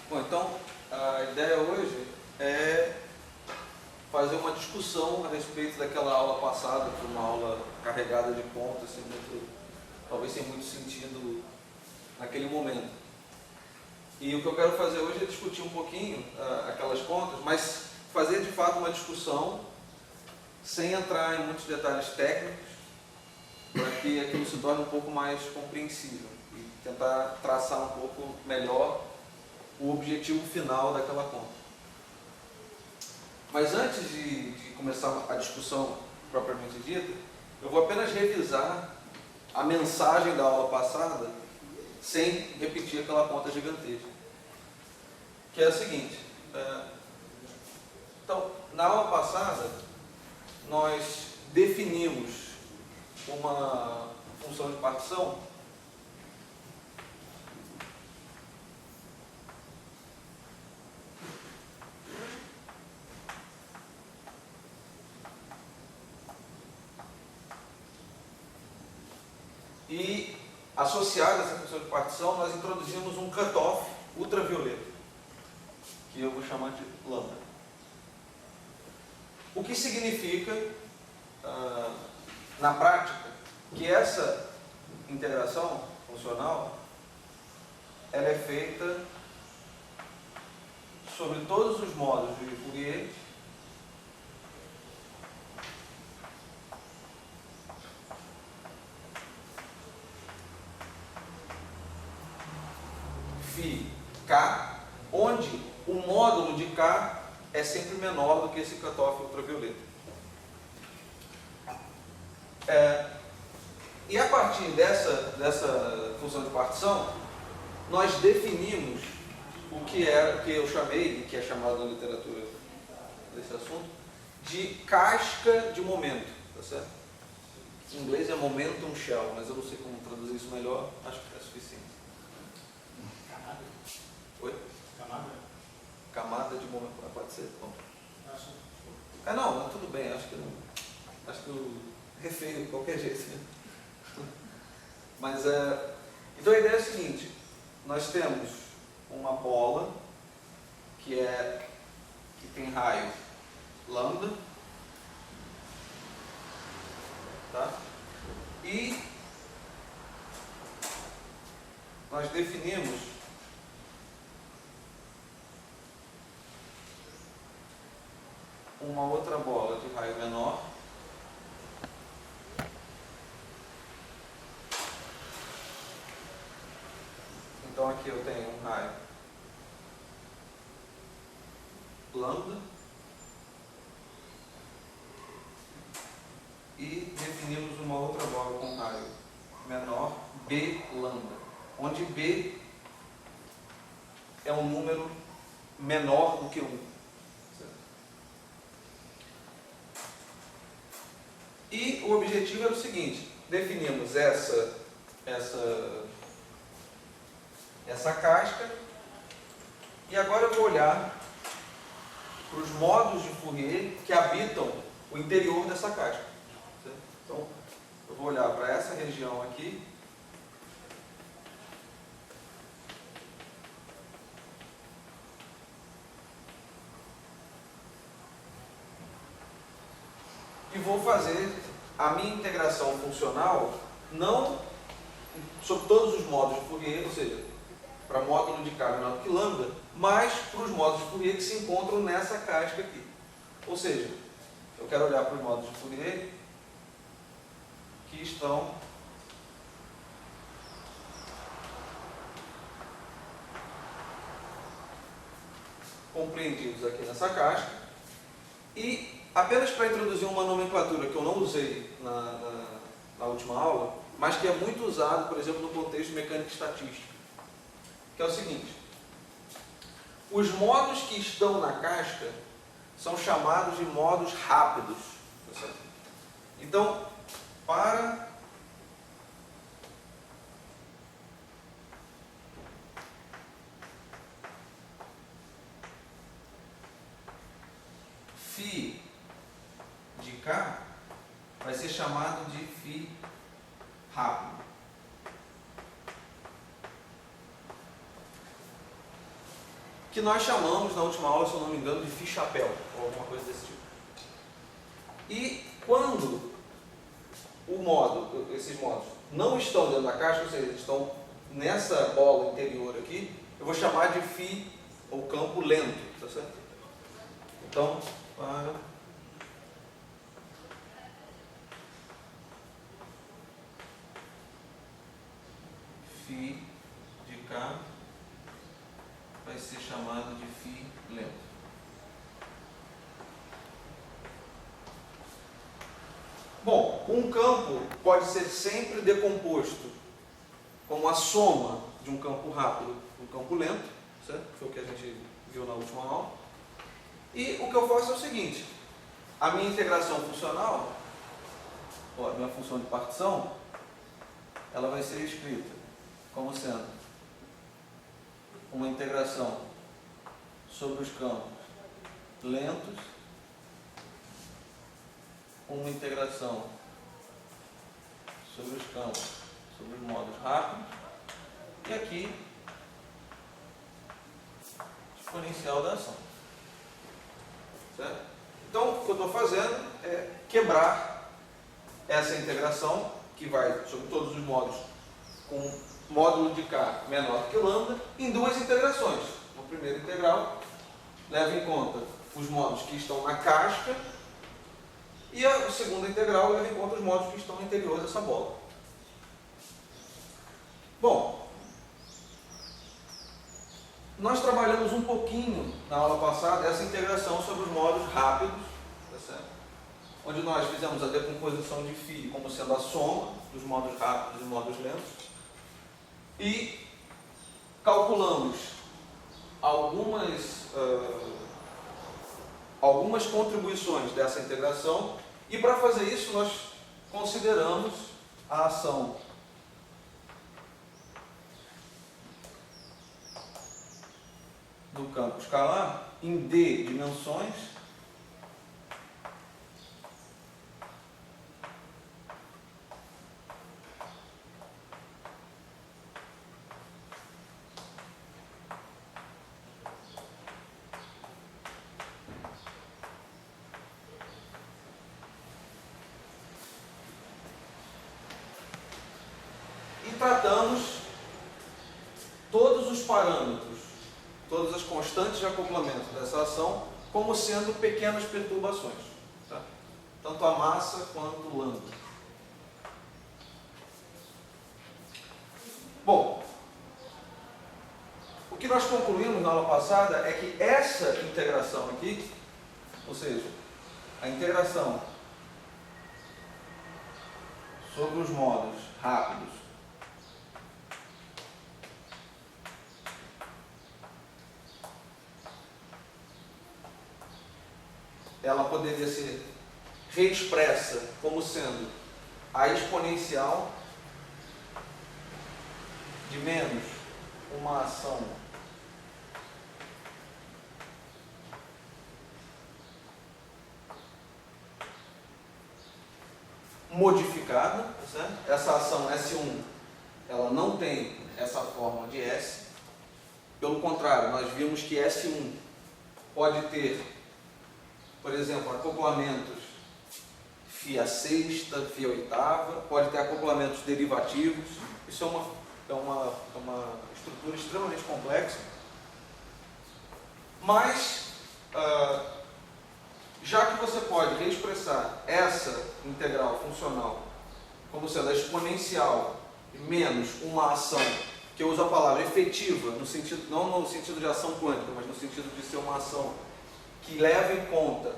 Bom, então a ideia hoje é fazer uma discussão a respeito daquela aula passada, que foi uma aula carregada de pontos, assim, talvez sem muito sentido naquele momento. E o que eu quero fazer hoje é discutir um pouquinho aquelas contas, mas fazer de fato uma discussão sem entrar em muitos detalhes técnicos, para que aquilo se torne um pouco mais compreensível e tentar traçar um pouco melhor o objetivo final daquela conta. Mas antes de começar a discussão propriamente dita, eu vou apenas revisar a mensagem da aula passada sem repetir aquela conta gigantesca, que é a seguinte. Então, na aula passada nós definimos uma função de partição e, associada a essa função de partição, nós introduzimos um cutoff ultravioleta, que eu vou chamar de lambda. O que significa, na prática, que essa integração funcional ela é feita sobre todos os modos de Fourier φ k, onde o módulo de k é sempre menor do que esse cutoff ultravioleta. E a partir dessa função de partição, nós definimos o que eu chamei, que é chamado na literatura desse assunto, de casca de momento, tá certo? Em inglês é momentum shell, mas eu não sei como traduzir isso melhor, acho que é suficiente. Camada? Oi? Camada? Camada de momento, pode ser? Bom. Não, tudo bem, acho que eu refeio de qualquer jeito, né? Mas então a ideia é a seguinte: nós temos uma bola que tem raio lambda, tá? E nós definimos uma outra bola de raio menor, então aqui eu tenho um raio lambda e definimos uma outra bola com raio menor b lambda, onde b é um número menor do que 1. E o objetivo era o seguinte: definimos essa casca, e agora eu vou olhar para os modos de Fourier que habitam o interior dessa casca. Então, eu vou olhar para essa região aqui, e vou fazer a minha integração funcional não sobre todos os modos de Fourier, ou seja, para módulo de k menor do que lambda, mas para os modos de Fourier que se encontram nessa casca aqui. Ou seja, eu quero olhar para os modos de Fourier que estão compreendidos aqui nessa casca, e apenas para introduzir uma nomenclatura que eu não usei na última aula, mas que é muito usado, por exemplo, no contexto de mecânica estatística, que é o seguinte: os modos que estão na casca são chamados de modos rápidos. Tá certo? Então, para φ de k vai ser chamado de φ rápido. que nós chamamos na última aula, se eu não me engano, de phi-chapéu, ou alguma coisa desse tipo. E quando esses módulos não estão dentro da caixa, ou seja, eles estão nessa bola interior aqui, eu vou chamar de φ, ou campo lento, tá certo? Então, para φ de cá vai ser chamado de φ lento. Bom, um campo pode ser sempre decomposto como a soma de um campo rápido e um campo lento, certo? Foi o que a gente viu na última aula. E o que eu faço é o seguinte: a minha integração funcional, a minha função de partição, ela vai ser escrita como sendo uma integração sobre os campos lentos, uma integração sobre os campos, sobre os modos rápidos, e aqui exponencial da ação. Certo? Então, o que eu estou fazendo é quebrar essa integração, que vai sobre todos os modos, com módulo de K menor que lambda, em duas integrações. No primeiro integral, leva em conta os modos que estão na casca, e a segunda integral leva em conta os modos que estão no interior dessa bola. Bom, nós trabalhamos um pouquinho na aula passada essa integração sobre os modos rápidos, tá certo? Onde nós fizemos a decomposição de φ como sendo a soma dos modos rápidos e modos lentos, e calculamos algumas contribuições dessa integração, e para fazer isso nós consideramos a ação do campo escalar em D dimensões e tratamos todos os parâmetros, todas as constantes de acoplamento dessa ação como sendo pequenas perturbações, tá? Tanto a massa quanto o lambda. Bom, o que nós concluímos na aula passada é que essa integração aqui, ou seja, a integração sobre os modos rápidos ela poderia ser reexpressa como sendo a exponencial de menos uma ação modificada, certo? Essa ação S1 ela não tem essa forma de S. Pelo contrário, nós vimos que S1 pode ter, por exemplo, acoplamentos φ a sexta, φ a oitava, pode ter acoplamentos derivativos. Isso é uma estrutura extremamente complexa. Mas, já que você pode reexpressar essa integral funcional como sendo a exponencial menos uma ação, que eu uso a palavra efetiva, no sentido, não no sentido de ação quântica, mas no sentido de ser uma ação que leva em conta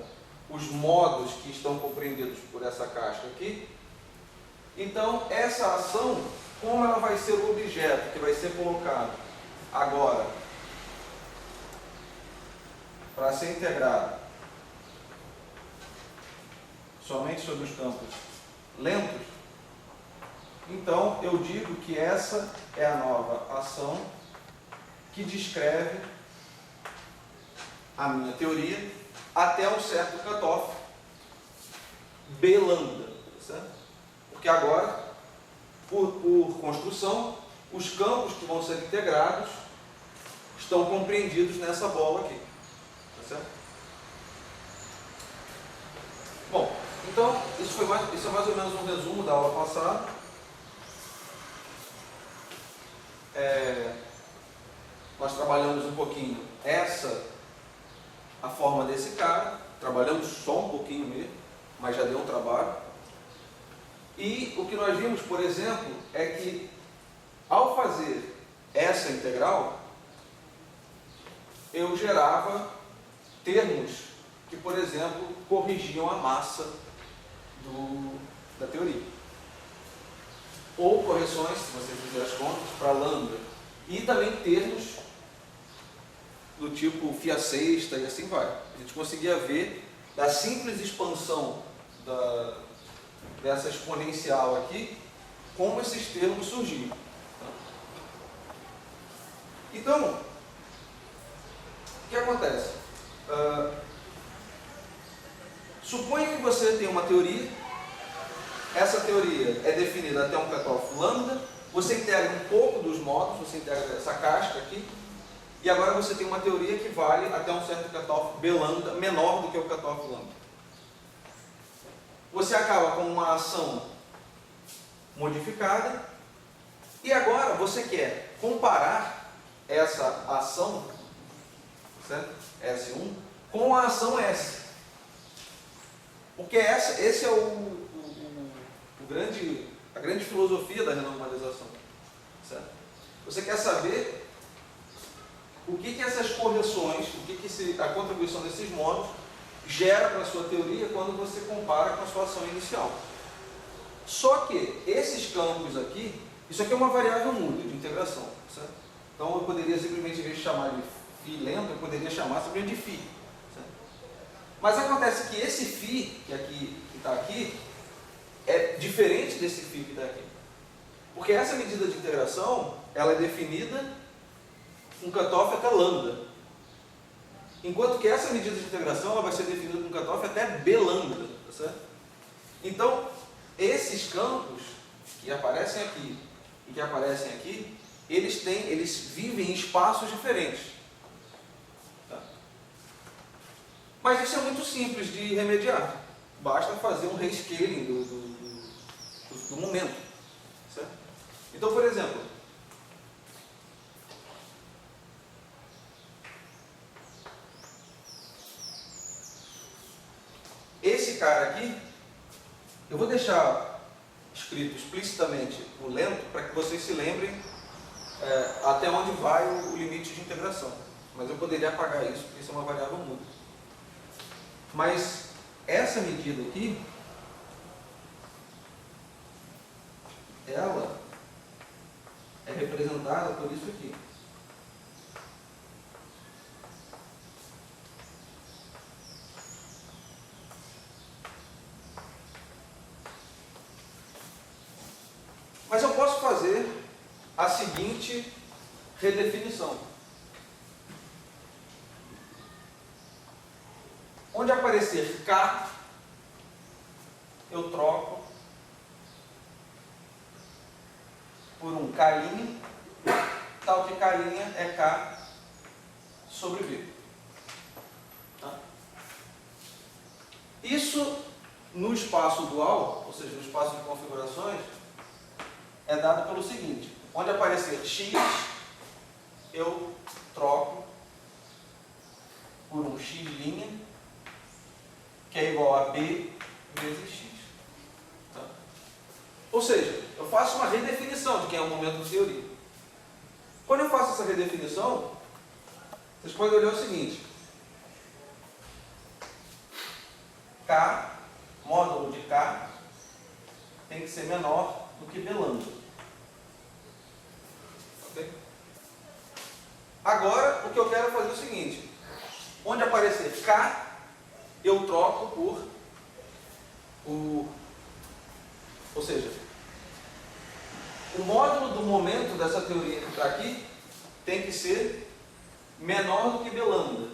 os modos que estão compreendidos por essa casca aqui, então essa ação, como ela vai ser o objeto que vai ser colocado agora para ser integrado somente sobre os campos lentos, então eu digo que essa é a nova ação que descreve a minha teoria até um certo cutoff B lambda, certo? Porque agora, por construção, os campos que vão ser integrados estão compreendidos nessa bola aqui. Tá certo? Bom, então isso é mais ou menos um resumo da aula passada. Nós trabalhamos um pouquinho a forma desse cara, trabalhamos só um pouquinho mesmo, mas já deu um trabalho. E o que nós vimos, por exemplo, é que ao fazer essa integral, eu gerava termos que, por exemplo, corrigiam a massa da teoria. Ou correções, se você fizer as contas, para lambda. E também termos do tipo φ sexta e assim vai. A gente conseguia ver da simples expansão dessa exponencial aqui, como esses termos surgiam. Então, o que acontece? Suponha que você tem uma teoria, essa teoria é definida até um cutoff lambda, você integra um pouco dos módulos, você integra essa casca aqui, e agora você tem uma teoria que vale até um certo cutoff B lambda, menor do que o cutoff lambda. Você acaba com uma ação modificada, e agora você quer comparar essa ação, certo? S1, com a ação S. Porque esse é a grande filosofia da renormalização. Certo? Você quer saber o que essas correções, a contribuição desses módulos gera para a sua teoria quando você compara com a sua ação inicial. Só que esses campos aqui, isso aqui é uma variável muda de integração. Certo? Então eu poderia simplesmente, em vez de chamar de φ lambda, eu poderia chamar simplesmente de φ. Certo? Mas acontece que esse φ que está aqui é diferente desse φ que está aqui. Porque essa medida de integração, ela é definida um cutoff até lambda. Enquanto que essa medida de integração ela vai ser definida com um cutoff até B lambda. Tá certo? Então, esses campos que aparecem aqui e que aparecem aqui, eles vivem em espaços diferentes. Tá? Mas isso é muito simples de remediar. Basta fazer um rescaling do momento. Certo? Então, por exemplo, esse cara aqui, eu vou deixar escrito explicitamente o lento para que vocês se lembrem até onde vai o limite de integração. Mas eu poderia apagar isso, porque isso é uma variável muda. Mas essa medida aqui, ela é representada por isso aqui. Mas eu posso fazer a seguinte redefinição. Onde aparecer K, eu troco por um K', tal que K' é K sobre B. Tá? Isso no espaço dual, ou seja, no espaço de configurações, é dado pelo seguinte: onde aparecer X, eu troco por um X', que é igual a B vezes X. Tá? Ou seja, eu faço uma redefinição de quem é o momento de teoria. Quando eu faço essa redefinição, vocês podem olhar o seguinte: K, módulo de K, tem que ser menor do que B lambda. Okay? Agora, o que eu quero fazer é o seguinte: onde aparecer K, eu troco por ou seja, o módulo do momento dessa teoria que está aqui tem que ser menor do que B lambda.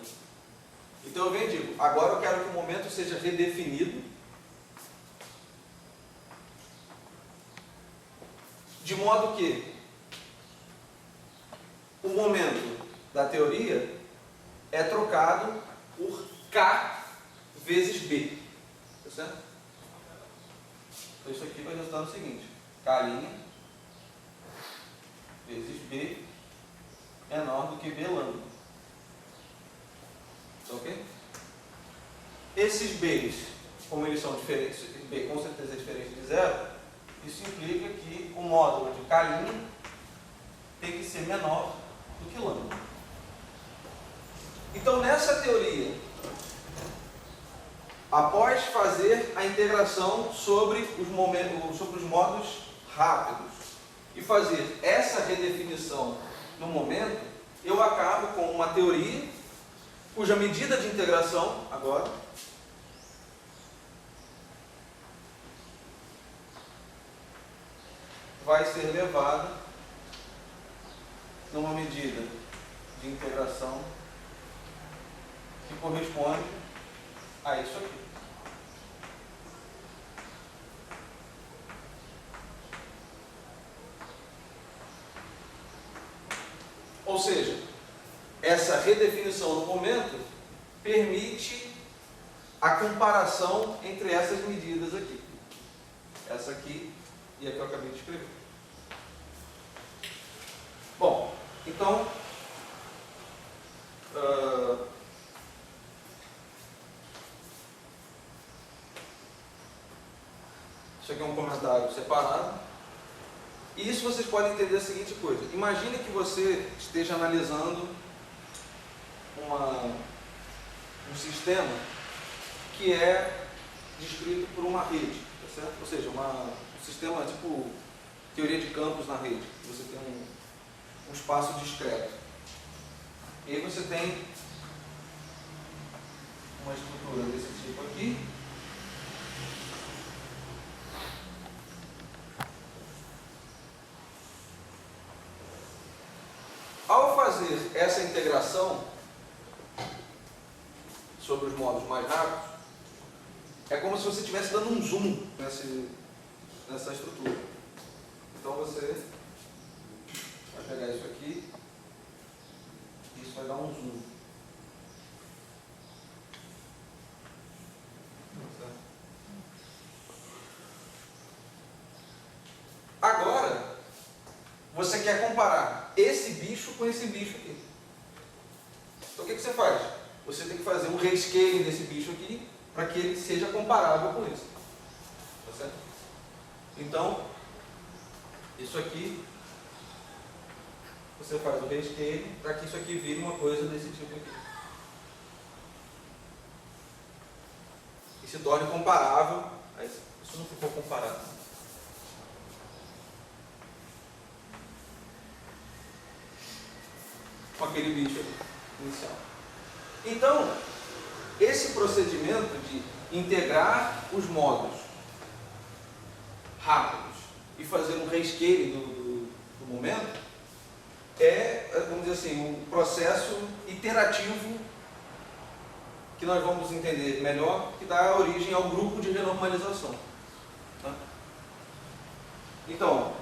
Então eu venho e digo: agora eu quero que o momento seja redefinido de modo que o momento da teoria é trocado por K vezes B. Tá certo? Então isso aqui vai resultar no seguinte: K' vezes B menor do que B lambda. Ok? Esses B's, como eles são diferentes, B com certeza é diferente de zero, isso implica que o módulo de K' tem que ser menor do que lambda. Então, nessa teoria, após fazer a integração sobre os modos rápidos e fazer essa redefinição no momento, eu acabo com uma teoria cuja medida de integração, agora, vai ser levada numa medida de integração que corresponde a isso aqui. Ou seja, essa redefinição no momento permite a comparação entre essas medidas aqui. Essa aqui e a que eu acabei de escrever. Bom, então, isso aqui é um comentário separado. E isso vocês podem entender a seguinte coisa. Imagine que você esteja analisando um sistema que é descrito por uma rede, tá certo? Ou seja, um sistema tipo teoria de campos na rede. Você tem um espaço discreto. E aí você tem uma estrutura desse tipo aqui. Ao fazer essa integração sobre os modos mais rápidos, é como se você estivesse dando um zoom nessa estrutura. Então você vai pegar isso aqui e isso vai dar um zoom. Agora, você quer comparar esse bicho com esse bicho aqui. Então o que você faz? Você tem que fazer um rescaling desse bicho aqui para que ele seja comparável com esse. Tá certo? Então, isso aqui, você faz o rescaling para que isso aqui vire uma coisa desse tipo aqui. E se torne comparável. Aí, isso não ficou comparado. Com aquele bicho inicial. Então, esse procedimento de integrar os modos rápidos e fazer um rescaling do momento é, vamos dizer assim, um processo iterativo que nós vamos entender melhor, que dá origem ao grupo de renormalização. Tá? Então,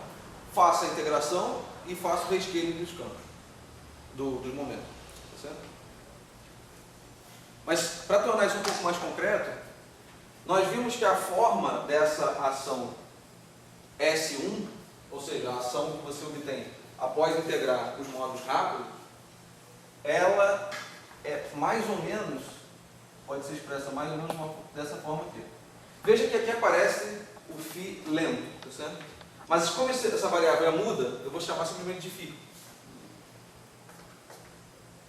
faça a integração e faça o rescaling dos campos. Dos momentos, tá certo? Mas, para tornar isso um pouco mais concreto, nós vimos que a forma dessa ação S1, ou seja, a ação que você obtém após integrar os modos rápidos, ela é mais ou menos, pode ser expressa mais ou menos dessa forma aqui. Veja que aqui aparece o φ lento, tá certo? Mas como essa variável é muda, eu vou chamar simplesmente de φ.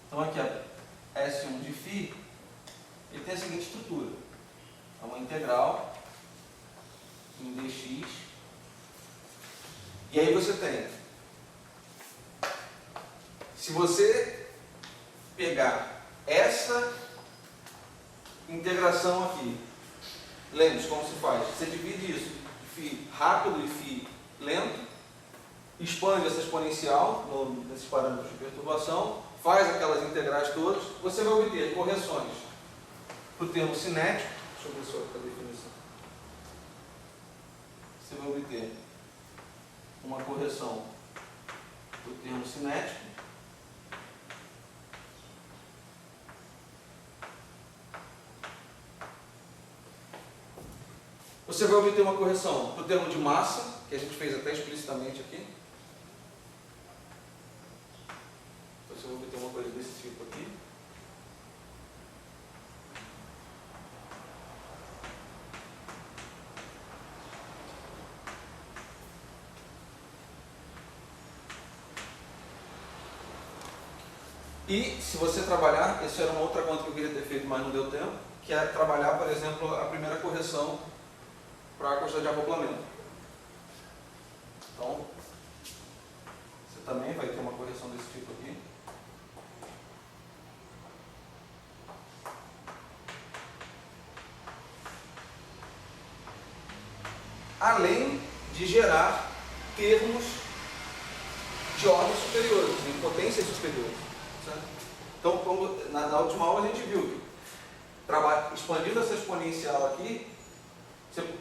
Então aqui a S1 de φ, ele tem a seguinte estrutura. É uma integral em dx. E aí você tem, se você pegar essa integração aqui, lembre-se como se faz, você divide isso de φ rápido e φ lento, expande essa exponencial nesses parâmetros de perturbação, faz aquelas integrais todas, você vai obter correções para o termo cinético. Deixa eu ver só a definição. Você vai obter uma correção para o termo cinético Você vai obter uma correção para o termo de massa, que a gente fez até explicitamente aqui. Então você vai obter uma coisa desse tipo aqui. E se você trabalhar, isso era uma outra conta que eu queria ter feito, mas não deu tempo, que é trabalhar, por exemplo, a primeira correção para a quantidade de acoplamento. Então, você também vai ter uma correção desse tipo aqui. Além de gerar termos de ordem superior, de potências superiores. Certo? Então, como na última aula a gente viu que expandindo essa exponencial aqui,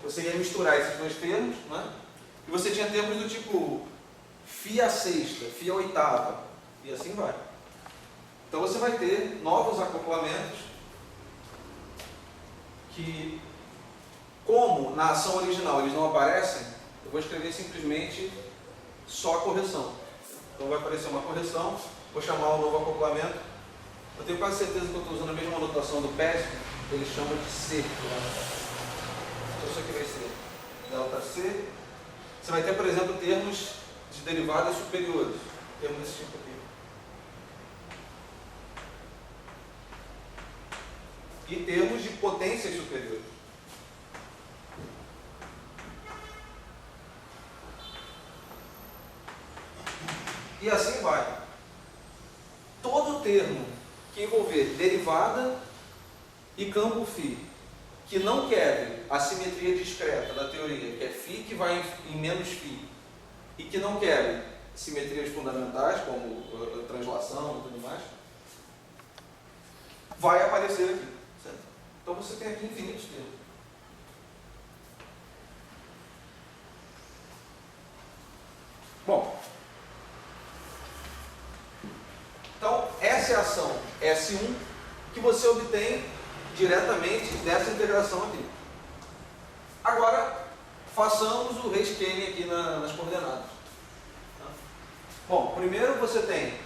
você ia misturar esses dois termos, né? E você tinha termos do tipo φ à sexta, φ à oitava, e assim vai. Então você vai ter novos acoplamentos que, como na ação original eles não aparecem, eu vou escrever simplesmente só a correção. Então vai aparecer uma correção, vou chamar o novo acoplamento. Eu tenho quase certeza que eu estou usando a mesma anotação do PESP, ele chama de C. Então isso aqui vai ser ΔC. Você vai ter, por exemplo, termos de derivadas superiores, termos desse tipo aqui. E termos de potências superiores. E assim vai. Todo termo que envolver derivada e campo φ, que não quebre a simetria discreta da teoria, que é φ que vai em menos φ, e que não quebre simetrias fundamentais, como translação e tudo mais, vai aparecer aqui. Certo? Então você tem aqui infinitos termos. Bom, então essa é a ação S1 que você obtém diretamente dessa integração aqui. Agora, façamos o rescaling aqui nas coordenadas. Bom, primeiro você tem,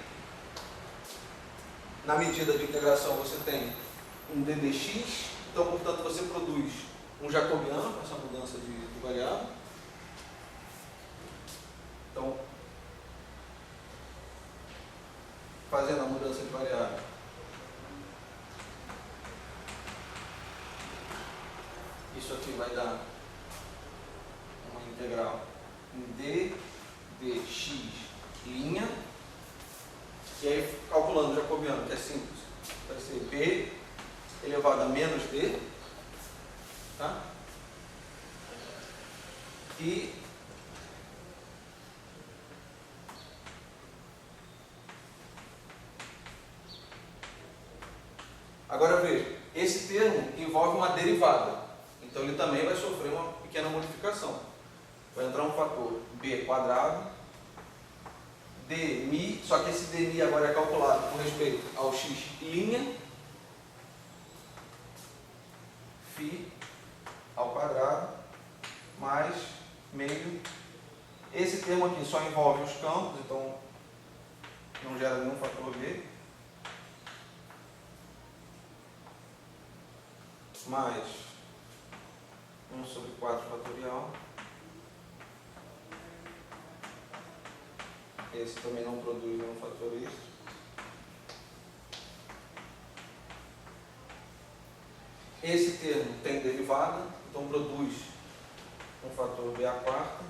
na medida de integração, você tem um ddx, então, portanto, você produz um jacobiano com essa mudança de variável. Então, fazendo a mudança de variável, isso aqui vai dar uma integral em d dx linha, e aí calculando o jacobiano, que é simples, vai ser b elevado a menos d, tá? E agora veja, esse termo envolve uma derivada, então ele também vai sofrer uma pequena modificação. Vai entrar um fator b quadrado, dmi, só que esse dmi agora é calculado com respeito ao x linha, φ ao quadrado, mais meio. Esse termo aqui só envolve os campos, então não gera nenhum fator b. Mais 1 sobre 4 fatorial. Esse também não produz nenhum fator extra. Esse termo tem derivada, então produz um fator b à quarta.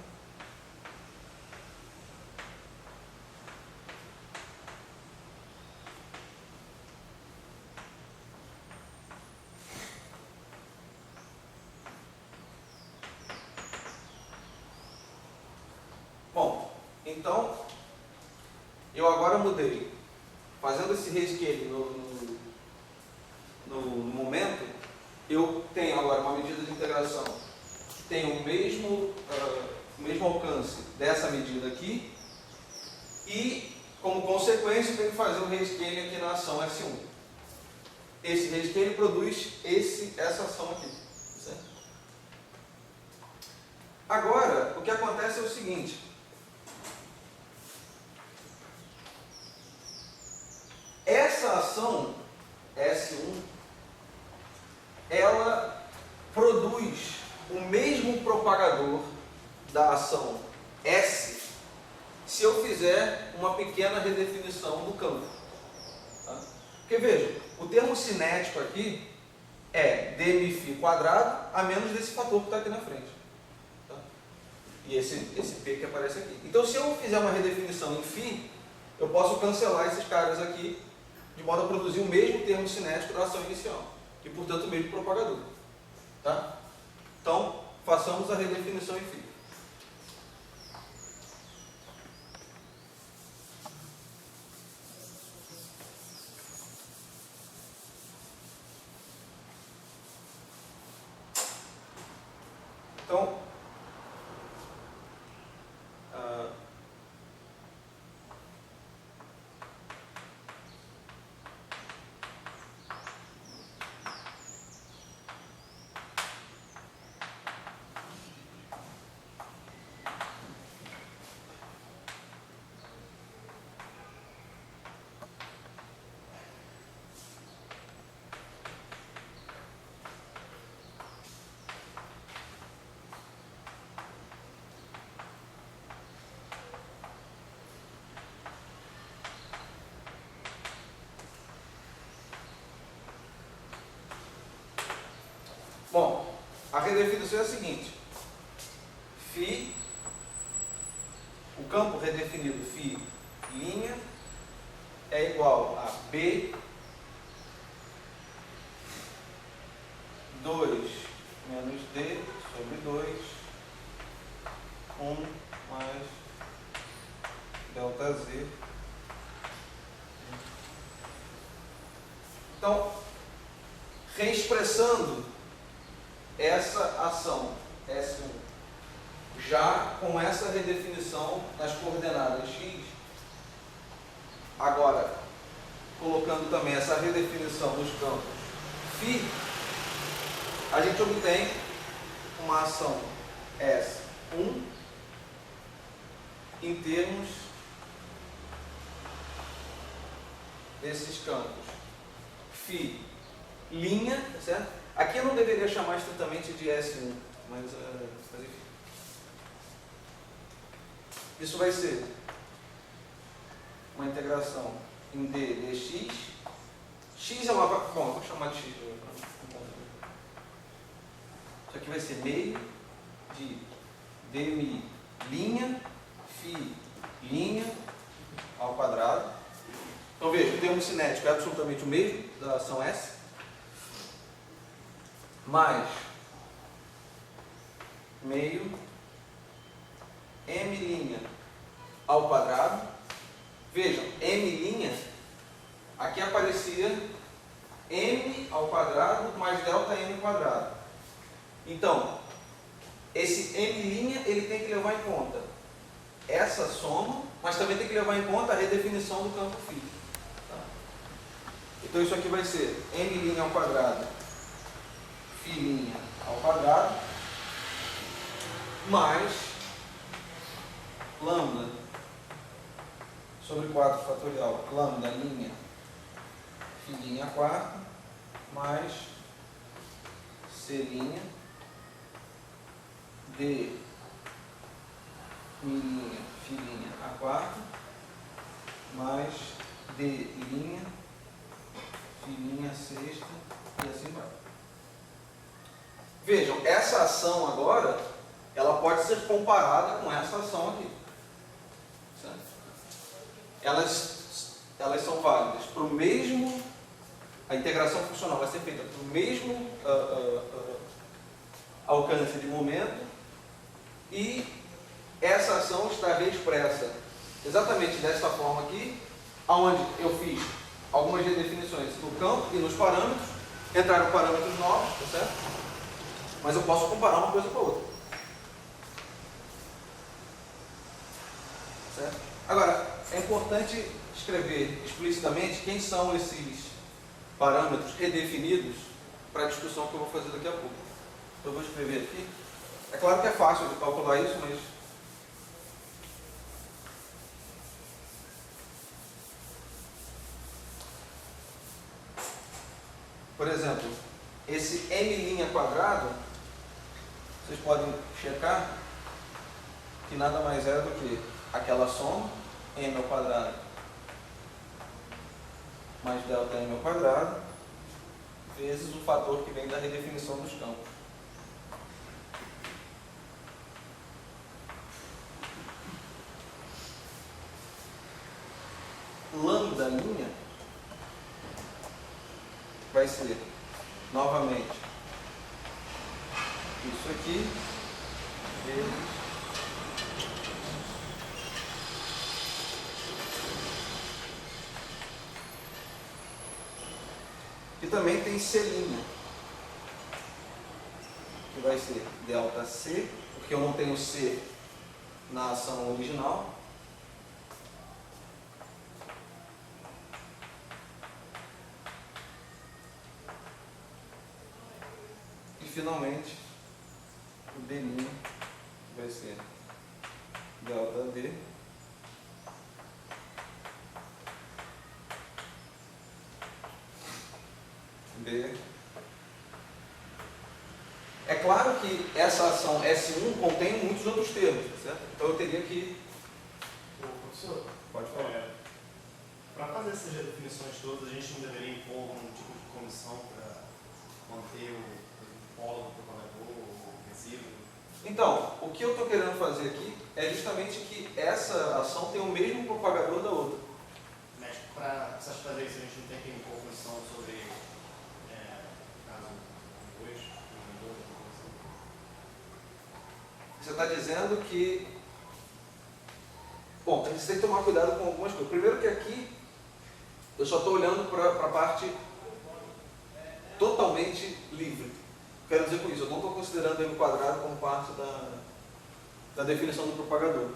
Bom, então eu agora mudei, fazendo esse rescaling no momento, eu tenho agora uma medida de integração que tem o mesmo alcance dessa medida aqui, e como consequência eu tenho que fazer um rescaling aqui na ação S1. Esse rescaling produz essa ação aqui, certo? Agora, o que acontece é o seguinte. Essa ação S1, ela produz o mesmo propagador da ação S se eu fizer uma pequena redefinição do campo. Tá? Porque veja, o termo cinético aqui é dμφ quadrado a menos desse fator que está aqui na frente. Tá? E esse P que aparece aqui. Então, se eu fizer uma redefinição em φ, eu posso cancelar esses caras aqui, de modo a produzir o mesmo termo cinético da ação inicial, e portanto o mesmo propagador. Tá? Então, façamos a redefinição em φ. Então, bom, a redefinição é a seguinte: φ, o campo redefinido φ' é igual a B 2 menos D sobre 2, 1 mais delta Z. Então, reexpressando essa ação S1 já com essa redefinição nas coordenadas x, agora colocando também essa redefinição nos campos φ, a gente obtém uma ação S1 em termos desses campos φ', tá certo? Aqui eu não deveria chamar estritamente de S1, mas enfim. Isso vai ser uma integração em d dx. X é uma... Bom, eu vou chamar de x. Isso aqui vai ser meio de dmi' φ' ao quadrado. Então veja, o termo cinético é absolutamente o mesmo da ação S, mais meio m' ao quadrado. Vejam, m', aqui aparecia m ao quadrado mais delta m quadrado. Então, esse m' ele tem que levar em conta essa soma, mas também tem que levar em conta a redefinição do campo φ. Tá? Então isso aqui vai ser m' ao quadrado φ' ao quadrado mais lambda sobre 4 fatorial lambda' φ' à quarta mais c' d φ' à quarta mais d' φ' à sexta e assim vai. Vejam, essa ação agora, ela pode ser comparada com essa ação aqui. Certo? Elas são válidas para o mesmo... A integração funcional vai ser feita para o mesmo alcance de momento, e essa ação está reexpressa exatamente desta forma aqui, onde eu fiz algumas redefinições no campo e nos parâmetros, entraram parâmetros novos, tá certo? Mas eu posso comparar uma coisa com a outra. Certo? Agora, é importante escrever explicitamente quem são esses parâmetros redefinidos para a discussão que eu vou fazer daqui a pouco. Então, eu vou escrever aqui. É claro que é fácil de calcular isso, mas por exemplo, esse m' quadrado, vocês podem checar que nada mais é do que aquela soma, m ao quadrado mais delta m ao quadrado, vezes o fator que vem da redefinição dos campos. Lambda minha vai ser, novamente, isso aqui, vezes que também tem C', que vai ser delta C, porque eu não tenho C na ação original. E finalmente, o D' vai ser delta D B. É claro que essa ação S1 contém muitos outros termos, certo? Então eu teria que... Professor, Pode falar. para fazer essas definições todas, a gente não deveria impor algum tipo de condição para manter o polo do propagador, o resíduo? Então, o que eu estou querendo fazer aqui é justamente que essa ação tem o mesmo propagador da outra. Mas para satisfazer isso, a gente não tem que impor condição sobre caso 2, Você está dizendo que... Bom, a gente tem que tomar cuidado com algumas coisas. Primeiro que aqui, eu só estou olhando para a parte totalmente livre. Quero dizer com isso, eu não estou considerando m quadrado como parte da definição do propagador.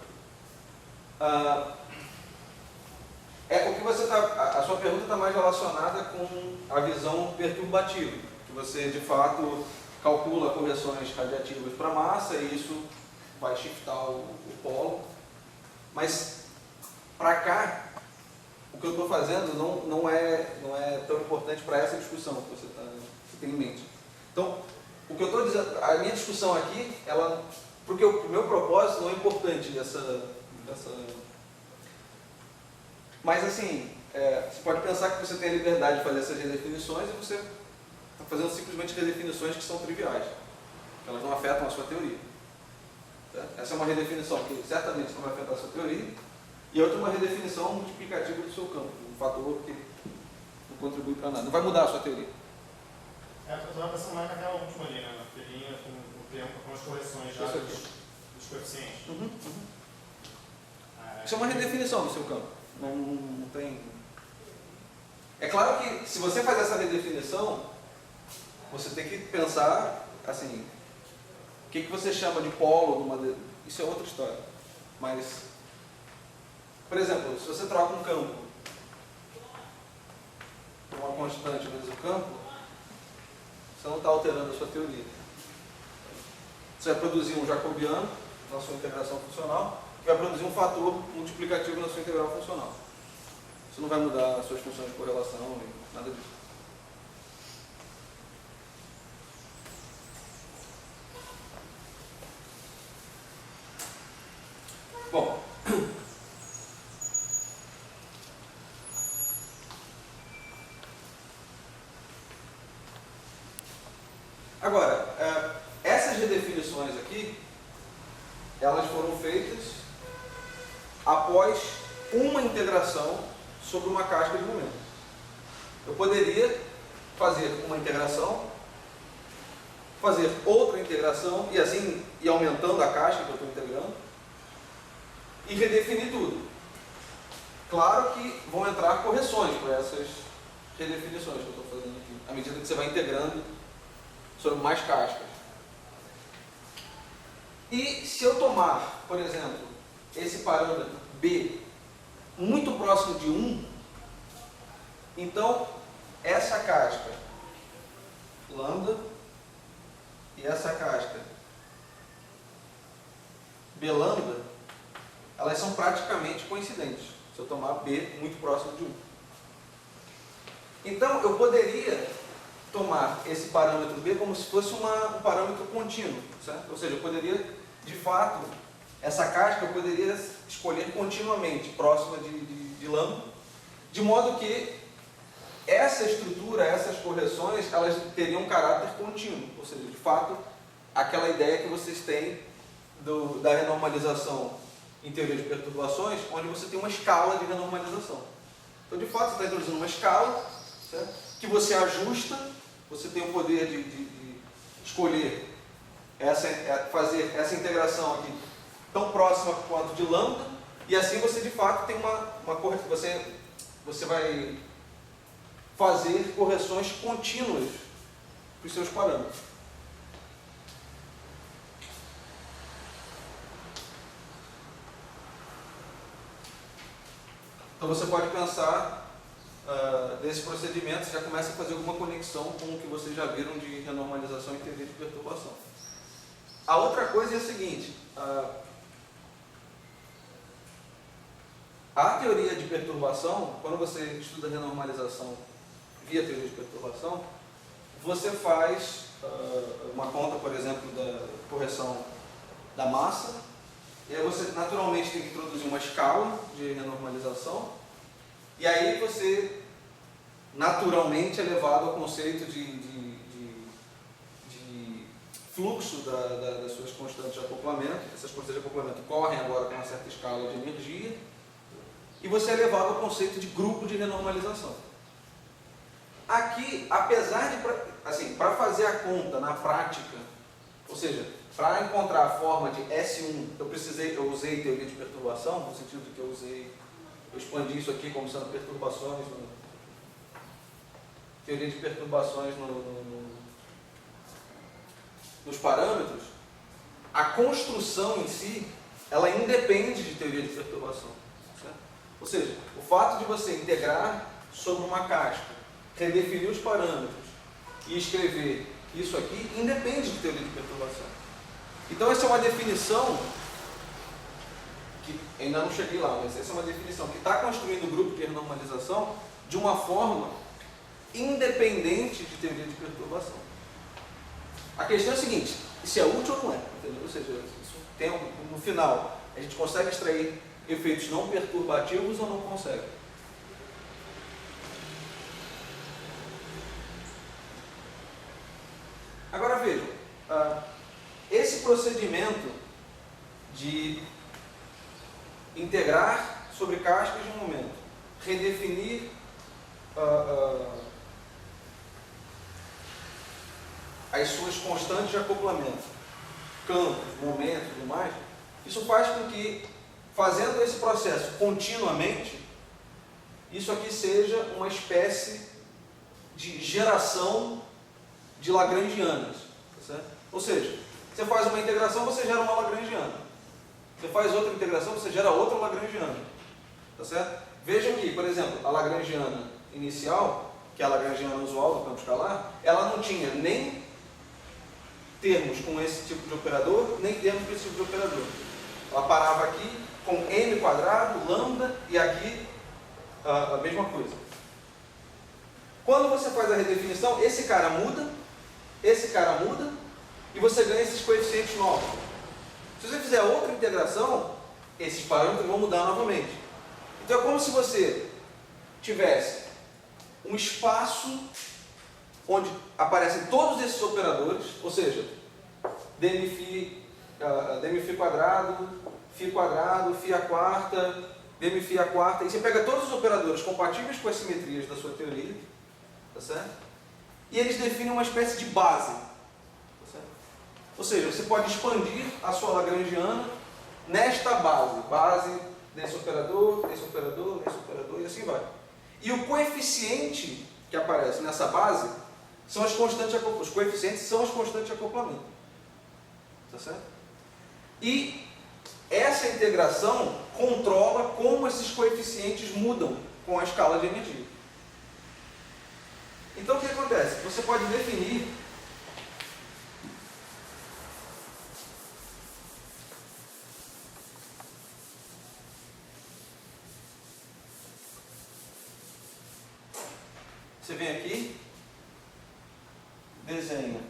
O que você a sua pergunta está mais relacionada com a visão perturbativa, que você de fato calcula correções radiativas para massa e isso vai shiftar o polo. Mas para cá, o que eu estou fazendo não é tão importante para essa discussão que você tem em mente. Então, o que eu estou dizendo, a minha discussão aqui, porque o meu propósito não é importante mas assim, você pode pensar que você tem a liberdade de fazer essas redefinições e você está fazendo simplesmente redefinições que são triviais, que elas não afetam a sua teoria. Certo? Essa é uma redefinição que certamente não vai afetar a sua teoria, e a outra é uma redefinição multiplicativa do seu campo, um fator que não contribui para nada, não vai mudar a sua teoria. Eu estava pensando mais naquela última ali, né? Na filhinha com as correções já dos coeficientes. Isso é uma redefinição do seu campo. Não tem... É claro que se você faz essa redefinição, você tem que pensar assim, o que você chama de polo, isso é outra história. Mas, por exemplo, se você troca um campo por uma constante vezes o campo, você não está alterando a sua teoria. Você vai produzir um jacobiano na sua integração funcional, que vai produzir um fator multiplicativo na sua integral funcional. Isso não vai mudar as suas funções de correlação, nem nada disso. Bom, agora, essas redefinições aqui, elas foram feitas após uma integração sobre uma casca de momento. Eu poderia fazer uma integração, fazer outra integração e assim ir aumentando a casca que eu estou integrando e redefinir tudo. Claro que vão entrar correções para essas redefinições que eu estou fazendo aqui, à medida que você vai integrando sobre mais cascas. E se eu tomar, por exemplo, esse parâmetro B muito próximo de 1, então essa casca lambda e essa casca B lambda, elas são praticamente coincidentes, se eu tomar B muito próximo de 1. Então, eu poderia tomar esse parâmetro B como se fosse um parâmetro contínuo, certo? Ou seja, eu poderia, de fato, essa casca eu poderia escolher continuamente, próxima de lambda, de modo que essa estrutura, essas correções, elas teriam um caráter contínuo, ou seja, de fato, aquela ideia que vocês têm da renormalização em teoria de perturbações, onde você tem uma escala de renormalização. Então, de fato, você está introduzindo uma escala, certo? Que você ajusta, você tem o poder de escolher, fazer essa integração aqui tão próxima quanto de lambda, e assim você, de fato, tem você vai fazer correções contínuas para os seus parâmetros. Então você pode pensar desse procedimento, você já começa a fazer alguma conexão com o que vocês já viram de renormalização em teoria de perturbação. A outra coisa é a seguinte, a teoria de perturbação, quando você estuda renormalização via teoria de perturbação, você faz uma conta, por exemplo, da correção da massa, e aí você naturalmente tem que introduzir uma escala de renormalização, e aí você naturalmente é levado ao conceito de fluxo das suas constantes de acoplamento. Essas constantes de acoplamento correm agora com uma certa escala de energia, e você é levado ao conceito de grupo de renormalização. Aqui, apesar de, para fazer a conta na prática, ou seja, para encontrar a forma de S1, eu usei teoria de perturbação, no sentido de que eu expandi isso aqui como sendo perturbações, teoria de perturbações nos parâmetros. A construção em si, ela independe de teoria de perturbação. Certo? Ou seja, o fato de você integrar sobre uma casca, redefinir os parâmetros e escrever isso aqui, independe de teoria de perturbação. Então essa é uma definição, que ainda não cheguei lá, mas essa é uma definição que está construindo o grupo de renormalização de uma forma independente de teoria de perturbação. A questão é a seguinte, isso é útil ou não é? Entendeu? Ou seja, isso tem, no final, a gente consegue extrair efeitos não perturbativos ou não consegue? Agora vejam, esse procedimento de integrar sobre cascas de um momento, redefinir as suas constantes de acoplamento, campos, momentos e tudo mais, isso faz com que, fazendo esse processo continuamente, isso aqui seja uma espécie de geração de lagrangianas, tá certo? Ou seja, você faz uma integração, você gera uma lagrangiana. Você faz outra integração, você gera outra lagrangiana. Tá certo? Vejam que, por exemplo, a lagrangiana inicial, que é a lagrangiana usual do campo escalar, ela não tinha nem termos com esse tipo de operador, nem termos com esse tipo de operador. Ela parava aqui com m quadrado, lambda, e aqui a mesma coisa. Quando você faz a redefinição, esse cara muda, e você ganha esses coeficientes novos. Se você fizer outra integração, esses parâmetros vão mudar novamente. Então é como se você tivesse um espaço onde aparecem todos esses operadores, ou seja, dmφ quadrado, φ quadrado, φ a quarta, dmφ a quarta, e você pega todos os operadores compatíveis com as simetrias da sua teoria, tá certo? E eles definem uma espécie de base. Tá certo? Ou seja, você pode expandir a sua lagrangiana nesta base desse operador, desse operador, desse operador, e assim vai. E o coeficiente que aparece nessa base são as constantes de acoplamento. Os coeficientes são as constantes de acoplamento. Tá certo? E essa integração controla como esses coeficientes mudam com a escala de energia. Então o que acontece? Você pode definir você vem aqui, desenha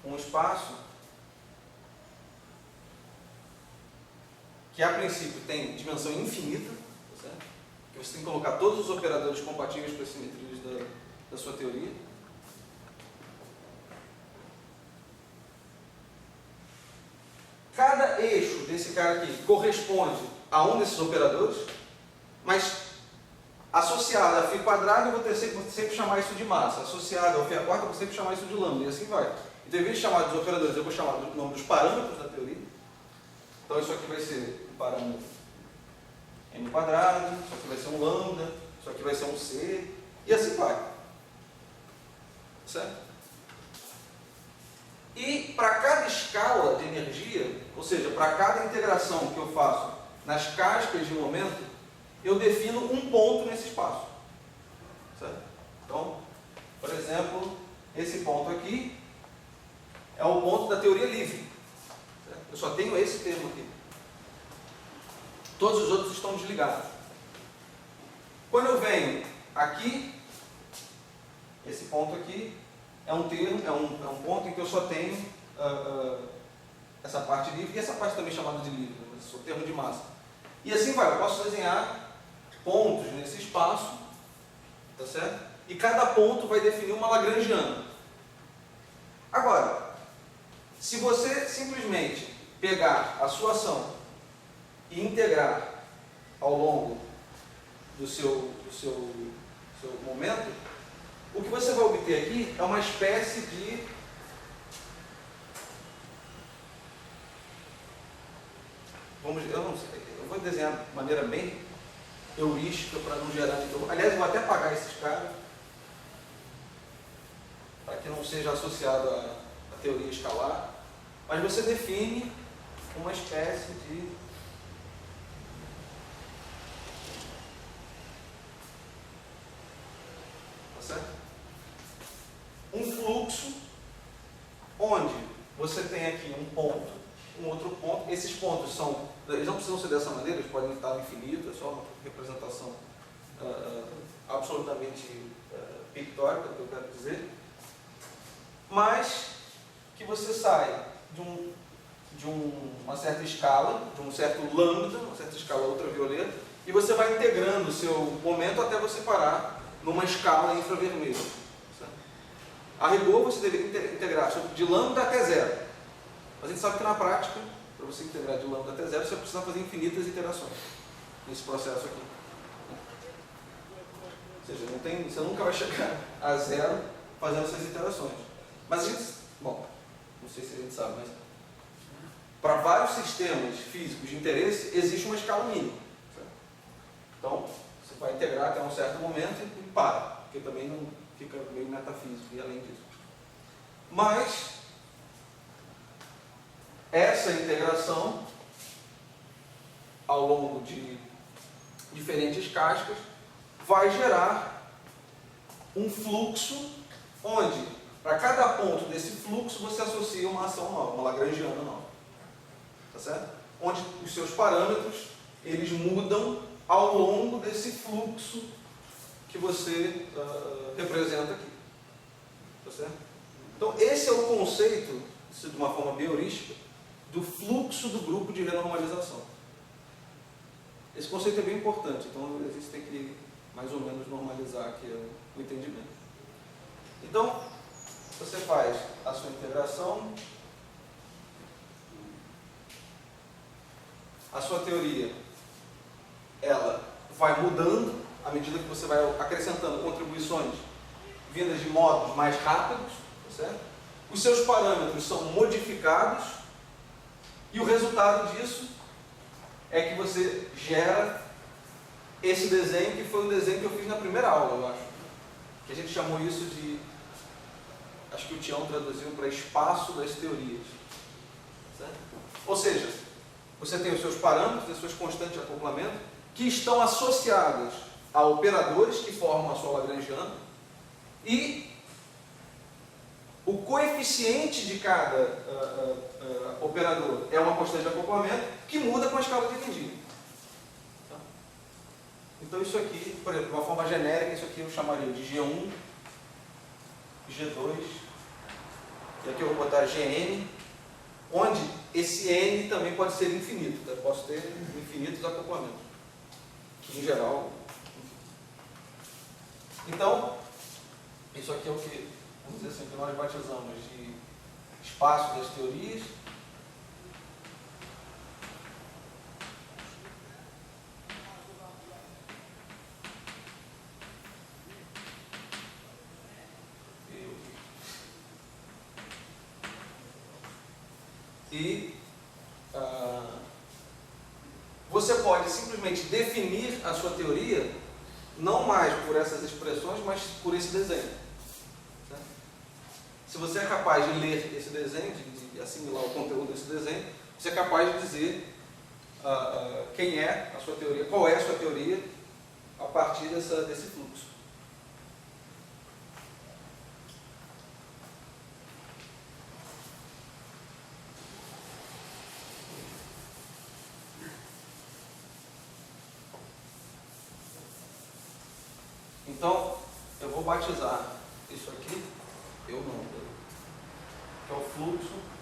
um espaço que a princípio tem dimensão infinita, tá certo? Que você tem que colocar todos os operadores compatíveis com as simetrias da sua teoria. Cada eixo desse cara aqui corresponde a um desses operadores, mas associado a φ quadrado, eu vou ter sempre chamar isso de massa. Associado ao φ a quarta, eu vou sempre chamar isso de lambda, e assim vai. Então, em vez de chamar dos operadores, eu vou chamar do nome dos parâmetros da teoria. Então, isso aqui vai ser um parâmetro m quadrado, isso aqui vai ser um lambda, isso aqui vai ser um c, e assim vai. Certo? E para cada escala de energia, ou seja, para cada integração que eu faço nas cascas de momento, eu defino um ponto nesse espaço. Certo? Então, por exemplo, esse ponto aqui é o ponto da teoria livre. Certo? Eu só tenho esse termo aqui. Todos os outros estão desligados. Quando eu venho aqui, esse ponto aqui é um termo, é um ponto em que eu só tenho essa parte livre, e essa parte também chamada de livre, esse é o termo de massa. E assim vai, eu posso desenhar pontos nesse espaço, tá certo? E cada ponto vai definir uma lagrangiana. Agora, se você simplesmente pegar a sua ação e integrar ao longo do seu momento, o que você vai obter aqui é uma espécie de eu vou desenhar de maneira bem heurística para não gerar de novo. Aliás, eu vou até apagar esses caras para que não seja associado à teoria escalar, mas você define uma espécie de um fluxo onde você tem aqui um ponto, um outro ponto. Esses pontos eles não precisam ser dessa maneira, eles podem estar no infinito, é só uma representação absolutamente pictórica, que eu quero dizer, mas que você sai de uma certa escala, de um certo lambda, uma certa escala ultravioleta, e você vai integrando o seu momento até você parar numa escala infravermelha. A rigor, você deveria integrar de lambda até zero. Mas a gente sabe que na prática, para você integrar de lambda até zero, você precisa fazer infinitas iterações nesse processo aqui. Ou seja, você nunca vai chegar a zero fazendo essas iterações. Mas a gente, bom, não sei se a gente sabe, mas para vários sistemas físicos de interesse, existe uma escala mínima. Certo? Então, você vai integrar até um certo momento e para, porque também não fica meio metafísico e além disso. Mas essa integração ao longo de diferentes cascas vai gerar um fluxo onde, para cada ponto desse fluxo, você associa uma ação nova, uma lagrangiana nova. Tá certo? Onde os seus parâmetros, eles mudam ao longo desse fluxo que você representa aqui. Tá certo? Então, esse é o conceito, de uma forma bem heurística, do fluxo do grupo de renormalização. Esse conceito é bem importante, então a gente tem que mais ou menos normalizar aqui o entendimento. Então, você faz a sua integração, a sua teoria, ela vai mudando à medida que você vai acrescentando contribuições vindas de modos mais rápidos, tá certo? Os seus parâmetros são modificados e o resultado disso é que você gera esse desenho, que foi o desenho que eu fiz na primeira aula, eu acho. Que a gente chamou isso de, acho que o Tião traduziu para espaço das teorias. Certo? Ou seja, você tem os seus parâmetros, as suas constantes de acoplamento, que estão associadas a operadores que formam a sua lagrangiana, e o coeficiente de cada operador é uma constante de acoplamento que muda com a escala de energia. Então isso aqui, por exemplo, de uma forma genérica, isso aqui eu chamaria de G1, G2, e aqui eu vou botar Gn, onde esse N também pode ser infinito, tá? Eu posso ter infinitos acoplamentos, que em geral, enfim. Então, isso aqui é o que, vamos dizer assim, que nós batizamos de espaço das teorias. E você pode simplesmente definir a sua teoria não mais por essas expressões, mas por esse desenho. Tá? Se você é capaz de ler esse desenho, de assimilar o conteúdo desse desenho, você é capaz de dizer quem é a sua teoria, qual é a sua teoria a partir desse fluxo. Então, eu vou batizar isso aqui, que é o fluxo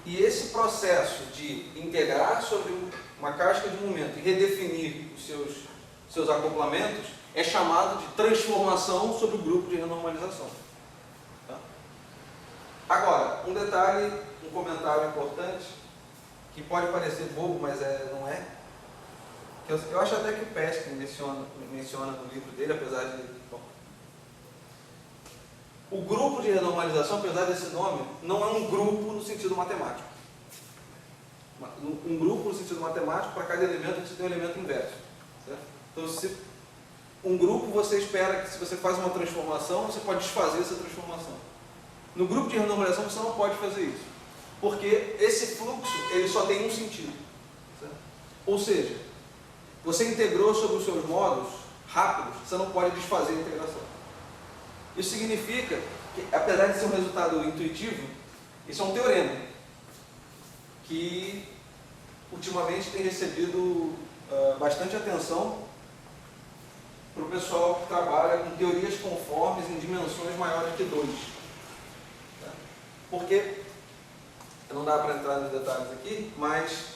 e esse processo de integrar sobre uma casca de momento e redefinir os seus acoplamentos é chamado de transformação sobre o grupo de renormalização. Tá? Agora, um detalhe, um comentário importante, que pode parecer bobo, mas não é. Eu acho até que o Peskin menciona no livro dele, apesar de... Bom, o grupo de renormalização, apesar desse nome, não é um grupo no sentido matemático. Um grupo no sentido matemático, para cada elemento você tem um elemento inverso. Certo? Então, um grupo você espera que se você faz uma transformação, você pode desfazer essa transformação. No grupo de renormalização você não pode fazer isso. Porque esse fluxo ele só tem um sentido. Certo? Ou seja, você integrou sobre os seus modos rápidos, você não pode desfazer a integração. Isso significa que, apesar de ser um resultado intuitivo, isso é um teorema que ultimamente tem recebido bastante atenção para o pessoal que trabalha com teorias conformes em dimensões maiores que 2. Tá? Porque, não dá para entrar nos detalhes aqui, mas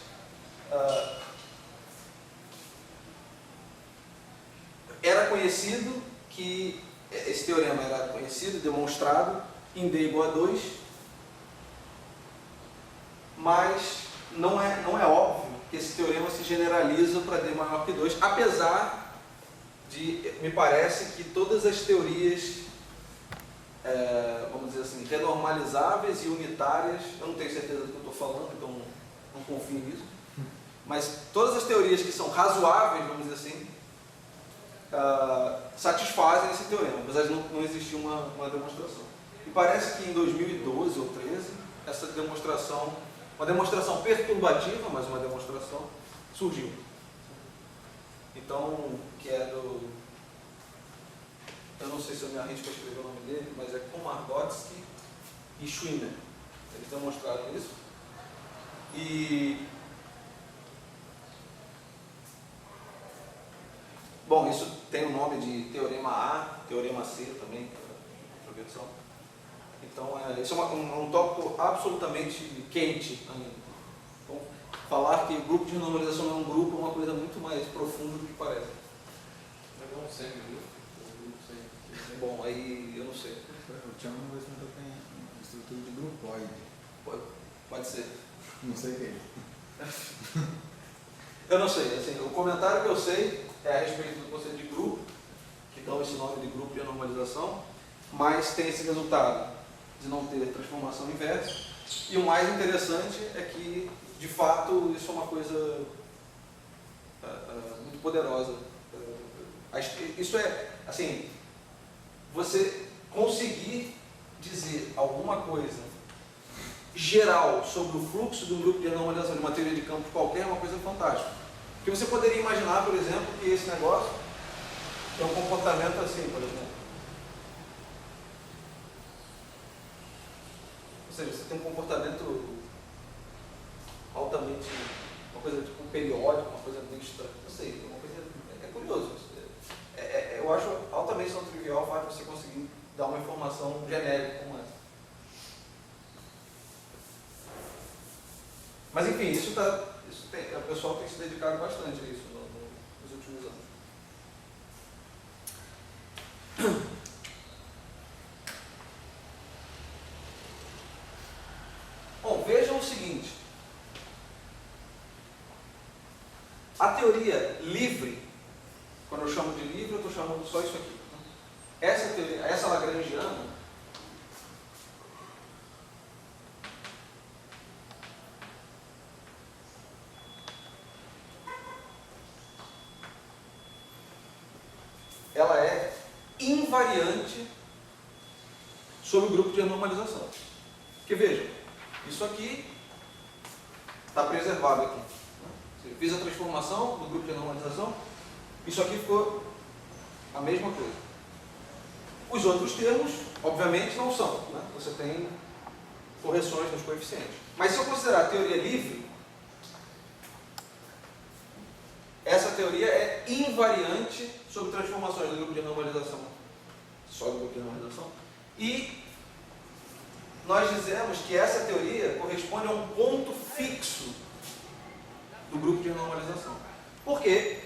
era conhecido que esse teorema era conhecido, demonstrado em D igual a 2, mas não é óbvio que esse teorema se generaliza para D maior que 2, apesar de, me parece que todas as teorias, vamos dizer assim, renormalizáveis e unitárias, eu não tenho certeza do que eu estou falando, então não confio nisso, mas todas as teorias que são razoáveis, vamos dizer assim, satisfazem esse teorema, apesar de não existir uma demonstração. E parece que em 2012 ou 2013, essa demonstração, uma demonstração perturbativa, mas uma demonstração, surgiu. Então, que é do... Eu não sei se eu me arrisco a escrever o nome dele, mas é Komárkovsky e Schwimmer. Eles demonstraram isso. E... Bom, isso tem o nome de Teorema A, Teorema C também, outra versão. Então, isso é um tópico absolutamente quente ainda. Então, falar que grupo de renormalização não é um grupo é uma coisa muito mais profunda do que parece. Eu não sei, eu não sei. Bom, aí eu não sei. O Tiago uma vez comentou que tem estrutura de grupoide. Pode ser. Não sei o que é. Eu não sei. Assim, o comentário que eu sei é a respeito do conceito de grupo, que dão esse nome de grupo de renormalização, mas tem esse resultado de não ter transformação inversa. E o mais interessante é que, de fato, isso é uma coisa muito poderosa. Isso é, assim, você conseguir dizer alguma coisa geral sobre o fluxo de um grupo de anomalização de uma teoria de campo qualquer é uma coisa fantástica. Porque você poderia imaginar, por exemplo, que esse negócio tem um comportamento assim, por exemplo. Ou seja, você tem um comportamento altamente, uma coisa tipo periódica, uma coisa meio estranha, não sei, uma coisa, é curioso. Eu acho altamente não trivial o fato de você conseguir dar uma informação genérica como essa. Mas enfim, o pessoal tem se dedicado bastante a isso nos últimos anos. Bom, vejam o seguinte. A teoria livre, quando eu chamo de livre, eu estou chamando só isso aqui. Essa teoria, essa lagrangiana, ela é invariante sobre o grupo de normalização. Porque vejam, isso aqui está preservado aqui. Eu fiz a transformação do grupo de normalização, isso aqui ficou a mesma coisa. Os outros termos, obviamente, não são. Né? Você tem correções nos coeficientes. Mas se eu considerar a teoria livre, essa teoria é invariante sobre transformações do grupo de normalização, só do grupo de normalização, e nós dizemos que essa teoria corresponde a um ponto fixo do grupo de normalização. Por quê?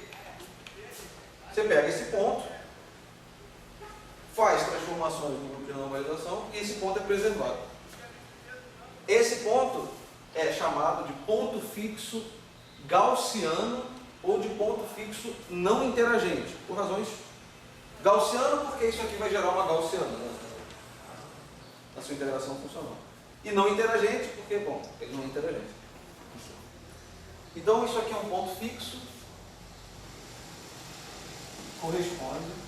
Você pega esse ponto, faz transformações no grupo de normalização e esse ponto é preservado. Esse ponto é chamado de ponto fixo gaussiano ou de ponto fixo não interagente, por razões gaussiano, porque isso aqui vai gerar uma gaussiana, né, na sua integração funcional. E não interagente, porque, bom, ele não é interagente. Então, isso aqui é um ponto fixo, corresponde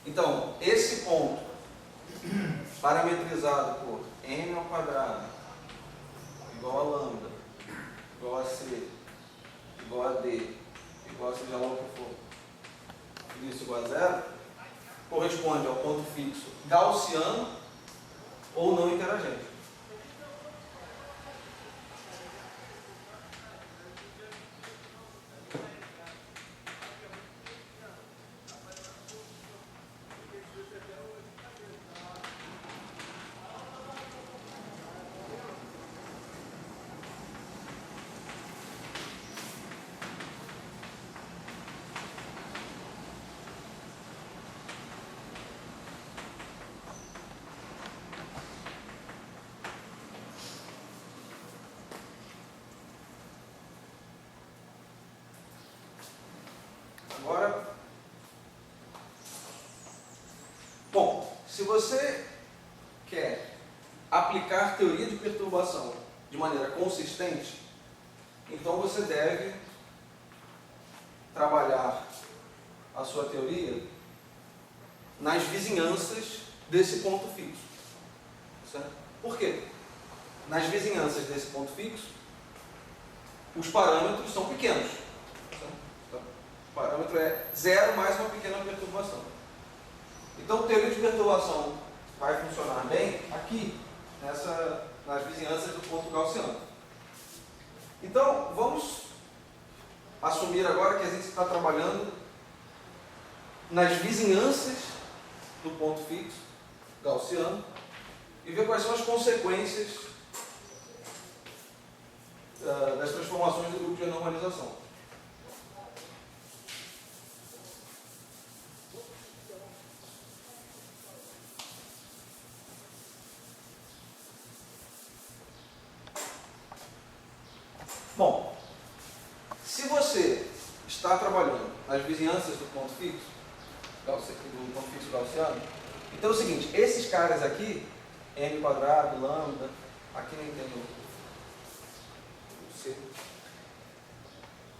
Então, esse ponto, parametrizado por m ao quadrado, igual a lambda, igual a c, igual a d, igual a seja lá o que for, isso igual a zero, corresponde ao ponto fixo gaussiano ou não interagente. Agora, bom, se você quer aplicar teoria de perturbação de maneira consistente, então você deve trabalhar a sua teoria nas vizinhanças desse ponto fixo. Certo? Por quê? Nas vizinhanças desse ponto fixo, os parâmetros são pequenos. O parâmetro é zero mais uma pequena perturbação. Então, teoria de perturbação vai funcionar bem aqui, nas vizinhanças do ponto gaussiano. Então, vamos assumir agora que a gente está trabalhando nas vizinhanças do ponto fixo gaussiano e ver quais são as consequências das transformações do grupo de normalização. Bom, se você está trabalhando nas vizinhanças do ponto fixo gaussiano, então é o seguinte, esses caras aqui, m quadrado, lambda, aqui nem tem o c,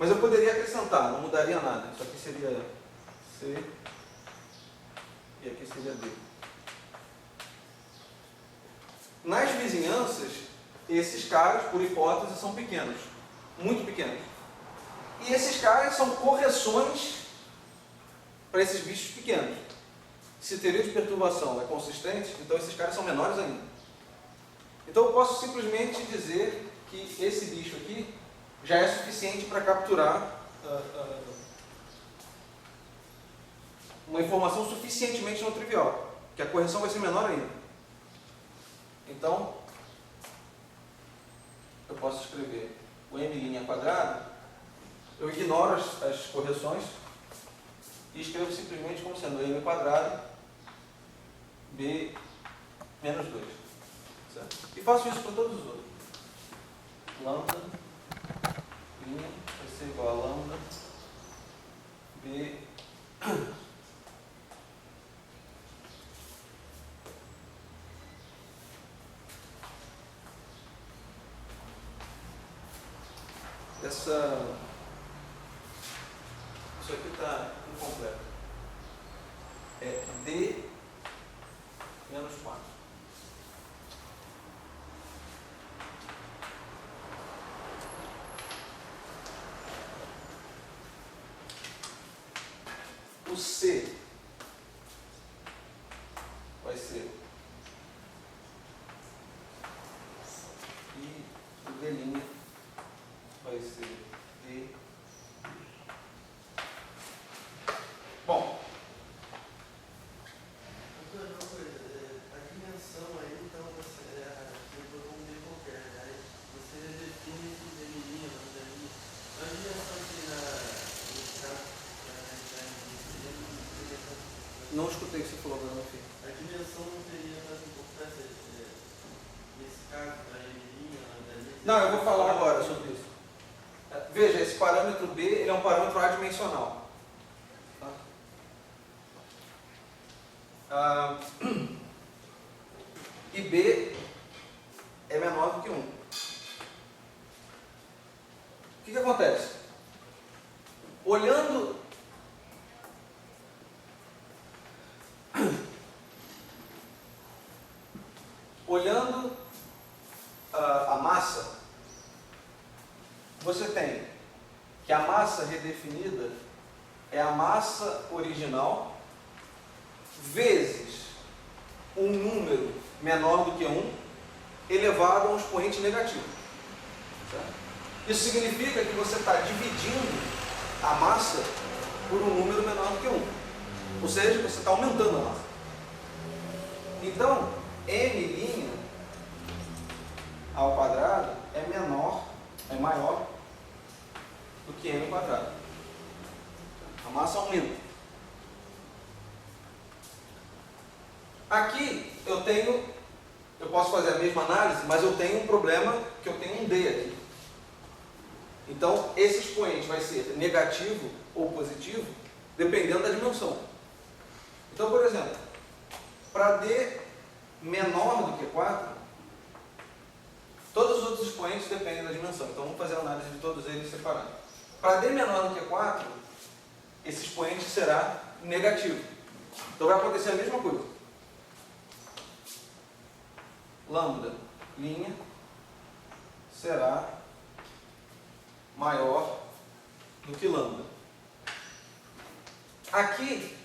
mas eu poderia acrescentar, não mudaria nada, isso aqui seria c e aqui seria d. Nas vizinhanças, esses caras, por hipótese, são pequenos, muito pequenos. E esses caras são correções para esses bichos pequenos. Se o teoria de perturbação é consistente, então esses caras são menores ainda. Então eu posso simplesmente dizer que esse bicho aqui já é suficiente para capturar uma informação suficientemente não trivial, que a correção vai ser menor ainda. Então, eu posso escrever o m'², eu ignoro as correções e escrevo simplesmente como sendo m² b menos 2. Certo? E faço isso para todos os outros. Lambda, linha, vai ser igual a lambda b isso aqui está incompleto. É d menos 4. O c vai ser e o d' vai ser d. Bom, uma coisa, a dimensão aí, então, você botou um D qualquer, né? Você define esse delinho, a dimensão que nesse caso, não escutei o que você falou agora no fim. a dimensão não teria tanta importância nesse caso, para delinho, Não, eu vou falar agora sobre isso. Veja, esse parâmetro B ele é um parâmetro adimensional. E B é menor do que 1. O que acontece? Olhando a massa, você tem que a massa redefinida é a massa original vezes um número menor do que 1 elevado a um expoente negativo. Certo? Isso significa que você está dividindo a massa por um número menor do que 1. Ou seja, você está aumentando a massa. Então, m' ao quadrado é maior do que m². A massa aumenta. Aqui eu posso fazer a mesma análise, mas eu tenho um problema que eu tenho um D aqui. Então, esse expoente vai ser negativo ou positivo, dependendo da dimensão. Então, por exemplo, para D menor do que 4, todos os outros expoentes dependem da dimensão. Então, vamos fazer a análise de todos eles separados. Para D menor do que 4, esse expoente será negativo. Então, vai acontecer a mesma coisa. Lambda, linha, será maior do que lambda. Aqui,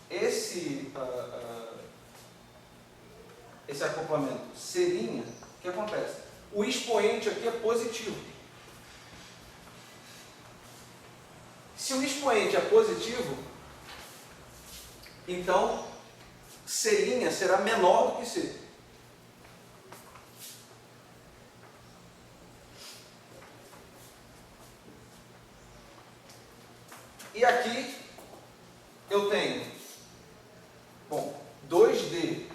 esse acoplamento C', o que acontece? O expoente aqui é positivo. Se o expoente é positivo, então C' será menor do que C. E aqui eu tenho, bom, 2D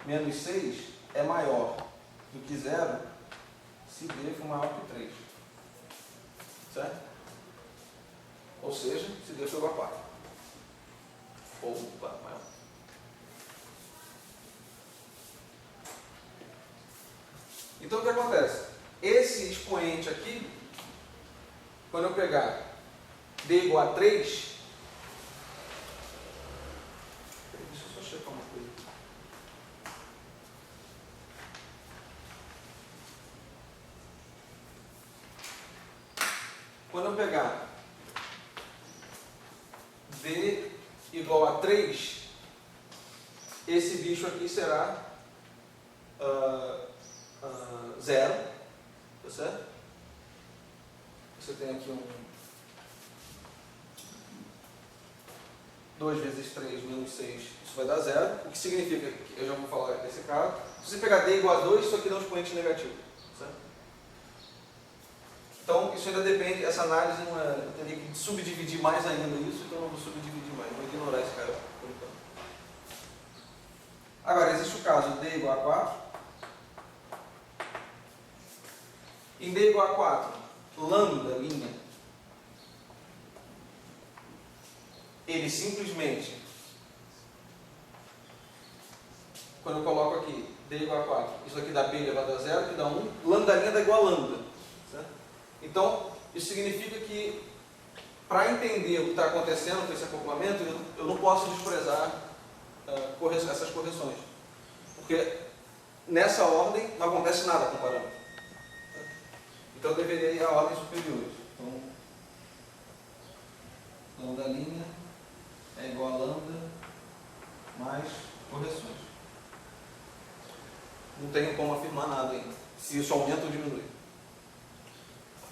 menos 6 é maior do que 0 se D for maior que 3. Certo? Ou seja, se D for igual a 4. Ou maior. Então o que acontece? Esse expoente aqui, quando eu pegar D igual a 3, deixa eu só checar uma coisa. Quando eu pegar D igual a 3, esse bicho aqui será 0, tá certo? Você tem aqui 2 vezes 3 menos 6, isso vai dar 0, o que significa, que eu já vou falar desse caso, se você pegar D igual a 2, isso aqui dá um expoente negativo, certo? Então, isso ainda depende, essa análise não é, eu teria que subdividir mais ainda isso, então eu não vou subdividir mais, vou ignorar esse cara por enquanto. Agora, existe o caso D igual a 4. Em D igual a 4, lambda, linha, ele simplesmente, quando eu coloco aqui D igual a 4, isso aqui dá B elevado a 0, que dá 1, lambda linha dá igual a lambda. Certo? Então, isso significa que, para entender o que está acontecendo com esse acoplamento, eu não posso desprezar essas correções. Porque nessa ordem não acontece nada com o parâmetro. Então eu deveria ir a ordens superiores. Então, lambda linha é igual a lambda mais correções. Não tenho como afirmar nada ainda, se isso aumenta ou diminui.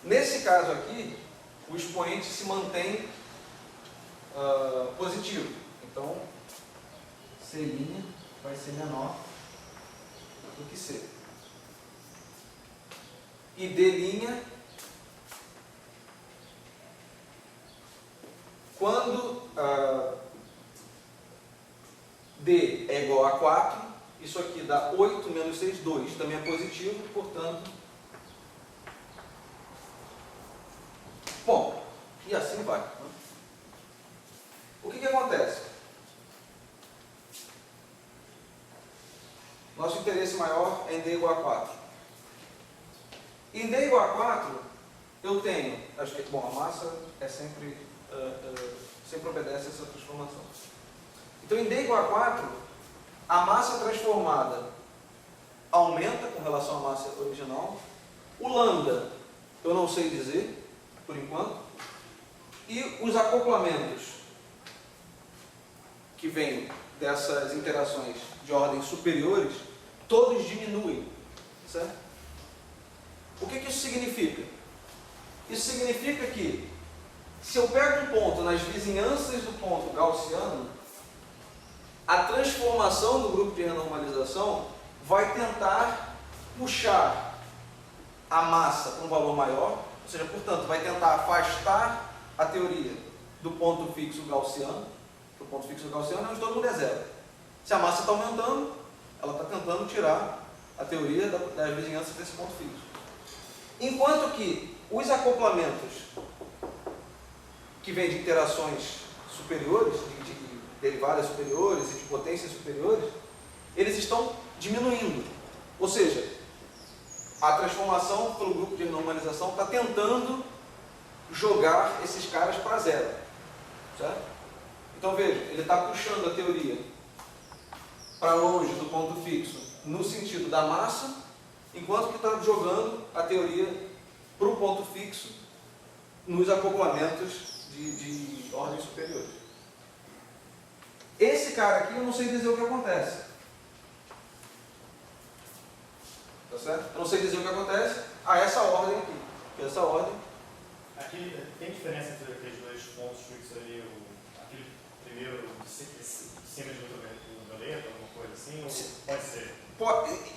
Nesse caso aqui, o expoente se mantém positivo. Então, C' vai ser menor do que C. E D', quando D é igual a 4, isso aqui dá 8 menos 6, 2. Também é positivo, portanto... Bom, e assim vai. O que acontece? Nosso interesse maior é em D igual a 4. Em D igual a 4, eu tenho, acho que, bom, a massa é sempre obedece a essa transformação. Então, em D igual a 4, a massa transformada aumenta com relação à massa original. O lambda, eu não sei dizer, por enquanto. E os acoplamentos que vêm dessas interações de ordem superiores, todos diminuem, certo? O que isso significa? Isso significa que, se eu pego um ponto nas vizinhanças do ponto gaussiano, a transformação do grupo de renormalização vai tentar puxar a massa para um valor maior, ou seja, portanto, vai tentar afastar a teoria do ponto fixo gaussiano. O ponto fixo gaussiano é onde todo mundo é zero. Se a massa está aumentando, ela está tentando tirar a teoria das vizinhanças desse ponto fixo. Enquanto que os acoplamentos que vêm de interações superiores, de derivadas superiores e de potências superiores, eles estão diminuindo. Ou seja, a transformação pelo grupo de normalização está tentando jogar esses caras para zero. Certo? Então veja, ele está puxando a teoria para longe do ponto fixo no sentido da massa, enquanto que está jogando a teoria para o ponto fixo nos acoplamentos de ordem superior. Esse cara aqui eu não sei dizer o que acontece. Tá certo? Eu não sei dizer o que acontece a essa ordem aqui. Porque essa ordem... Aqui tem diferença entre aqueles dois pontos fixos ali, aquele primeiro de cima de ultravioleta, alguma coisa assim, ou pode ser?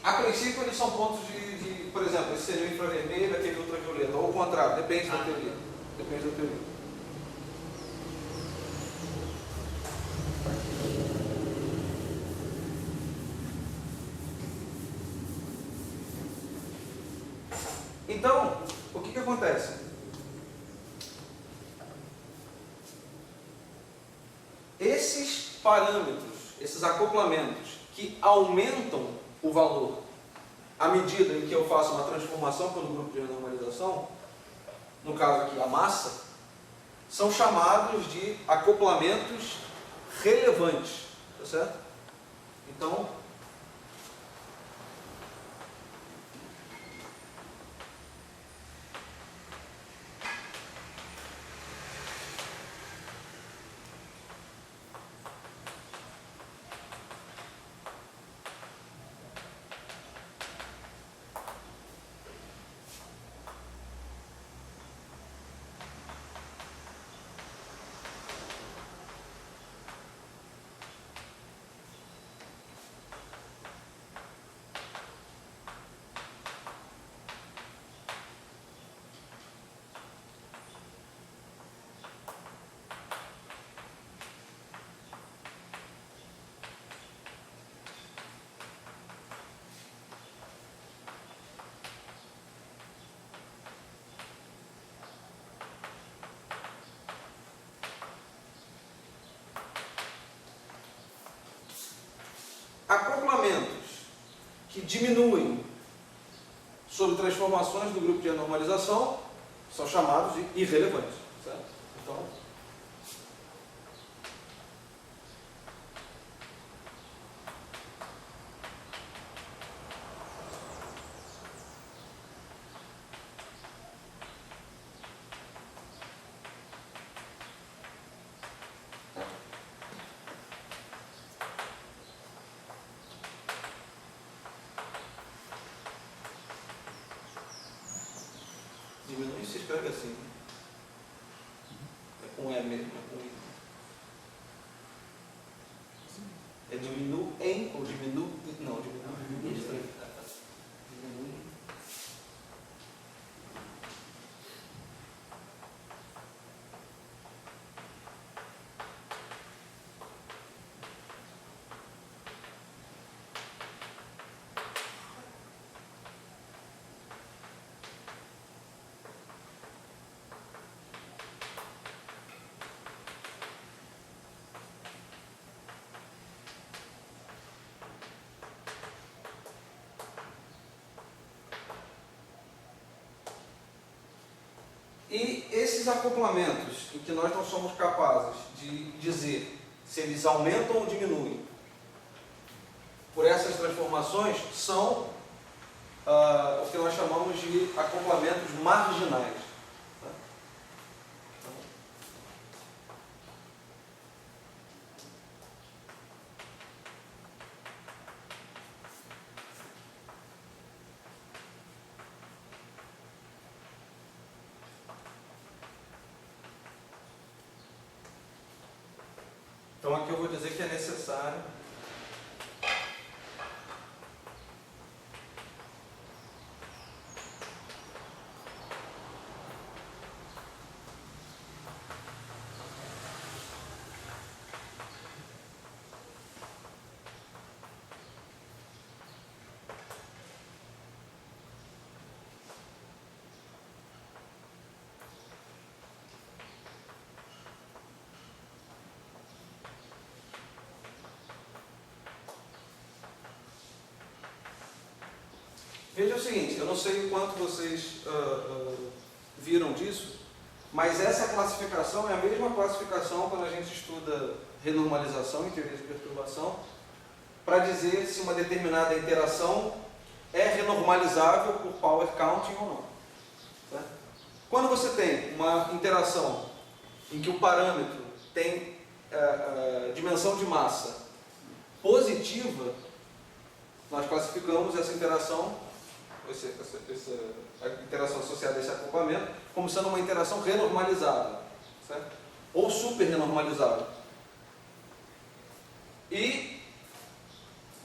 A princípio eles são pontos por exemplo, esse seria o infravermelho, aquele ultravioleta, ou o contrário, depende da teoria. Depende da teoria. Então, o que acontece? Esses parâmetros, esses acoplamentos que aumentam o valor à medida em que eu faço uma transformação pelo grupo de renormalização, no caso aqui a massa, são chamados de acoplamentos relevantes, tá certo? Então, acoplamentos que diminuem sob transformações do grupo de anormalização são chamados de irrelevantes, certo? Então, diminui se escreve assim, né? É com E mesmo, é com I. É diminuem ou diminui? Não, diminui. Diminui. E esses acoplamentos em que nós não somos capazes de dizer se eles aumentam ou diminuem por essas transformações são o que nós chamamos de acoplamentos marginais. Tá? Então aqui eu vou dizer que é necessário veja o seguinte, eu não sei o quanto vocês viram disso, mas essa classificação é a mesma classificação quando a gente estuda renormalização em teoria de perturbação, para dizer se uma determinada interação é renormalizável por power counting ou não. Certo? Quando você tem uma interação em que o parâmetro tem dimensão de massa positiva, nós classificamos essa interação, a interação associada a esse acoplamento, como sendo uma interação renormalizável, certo? Ou super renormalizável. E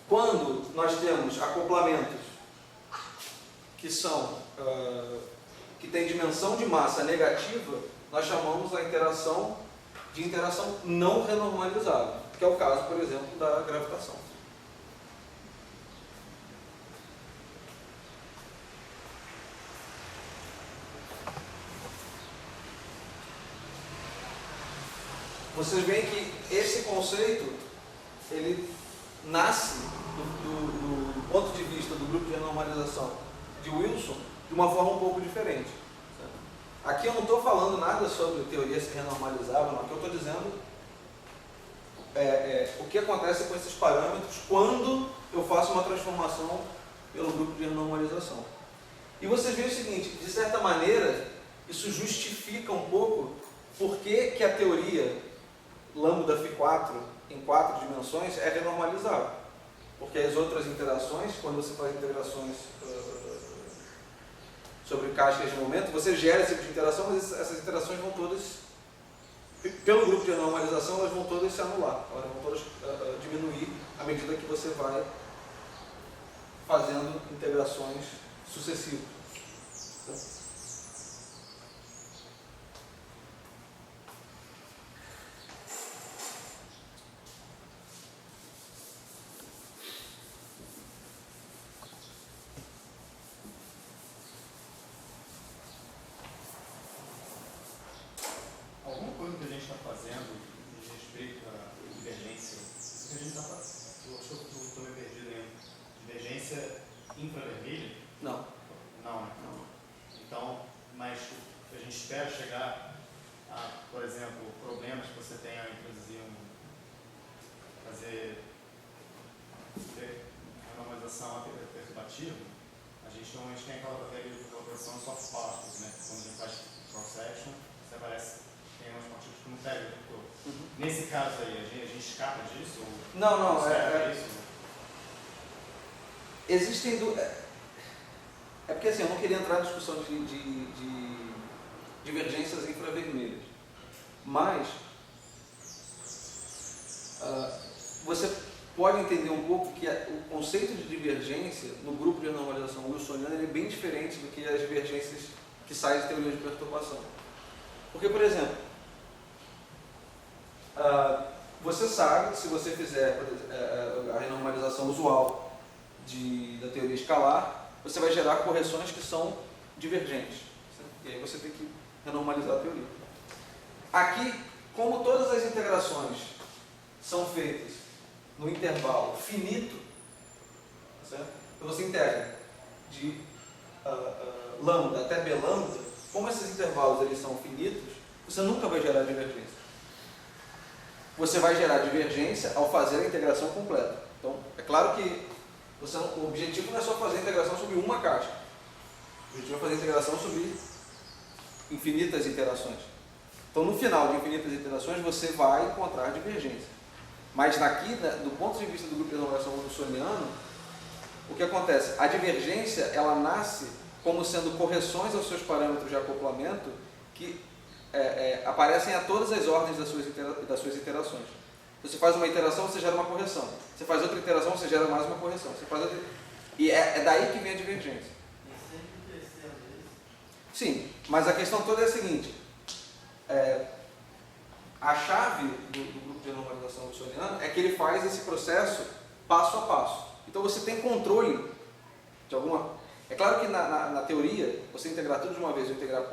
quando nós temos acoplamentos que que têm dimensão de massa negativa, nós chamamos a interação de interação não renormalizável, que é o caso, por exemplo, da gravitação. vocês veem que esse conceito, ele nasce do ponto de vista do grupo de renormalização de Wilson de uma forma um pouco diferente. Certo? Aqui eu não estou falando nada sobre teoria se renormalizável, não. Aqui eu estou dizendo o que acontece com esses parâmetros quando eu faço uma transformação pelo grupo de renormalização. E vocês veem o seguinte, de certa maneira, isso justifica um pouco por que a teoria lambda Φ4 em 4 dimensões é renormalizável. Porque as outras interações, quando você faz integrações sobre cascas de momento, você gera esse tipo de interação, mas essas interações vão todas, pelo grupo de normalização, elas vão todas se anular, elas vão todas diminuir à medida que você vai fazendo integrações sucessivas. Alguma coisa que a gente está fazendo de respeito à divergência, isso que a gente está fazendo, eu acho que eu estou meio perdido ainda. Divergência infravermelha? Não. Não, né? Não. Então, mas a gente espera chegar a, por exemplo, problemas que você tenha a introduzir fazer a normalização perturbativa, a gente normalmente tem aquela regra de proporção soft particles, né? Quando a gente faz cross-section, você aparece tem umas partículas que não pegam o tempo todo. Nesse caso aí, a gente escapa disso? Ou Não, isso? Existem é porque assim, eu não queria entrar na discussão de divergências infravermelhas, mas você pode entender um pouco que o conceito de divergência no grupo de normalização wilsoniana ele é bem diferente do que as divergências que saem de teoria de perturbação. Porque, por exemplo, você sabe que se você fizer a renormalização usual da teoria escalar, você vai gerar correções que são divergentes. E aí você tem que renormalizar a teoria. Aqui, como todas as integrações são feitas no intervalo finito, certo? Então você integra de lambda até b lambda, como esses intervalos eles são finitos, você nunca vai gerar divergência. Você vai gerar divergência ao fazer a integração completa. Então, é claro que o objetivo não é só fazer a integração sobre uma caixa. O objetivo é fazer a integração sobre infinitas iterações. Então, no final de infinitas iterações, você vai encontrar divergência. Mas aqui, do ponto de vista do grupo de renormalização wilsoniano, o que acontece? A divergência, ela nasce como sendo correções aos seus parâmetros de acoplamento que aparecem a todas as ordens das suas iterações. Você faz uma iteração, você gera uma correção. Você faz outra iteração, você gera mais uma correção. Você faz outra... E é daí que vem a divergência. E sempre crescendo isso? Sim, mas a questão toda é a seguinte. A chave do grupo de normalização wilsoniano é que ele faz esse processo passo a passo. Então você tem controle de alguma... É claro que na teoria, você integrar tudo de uma vez ou integrar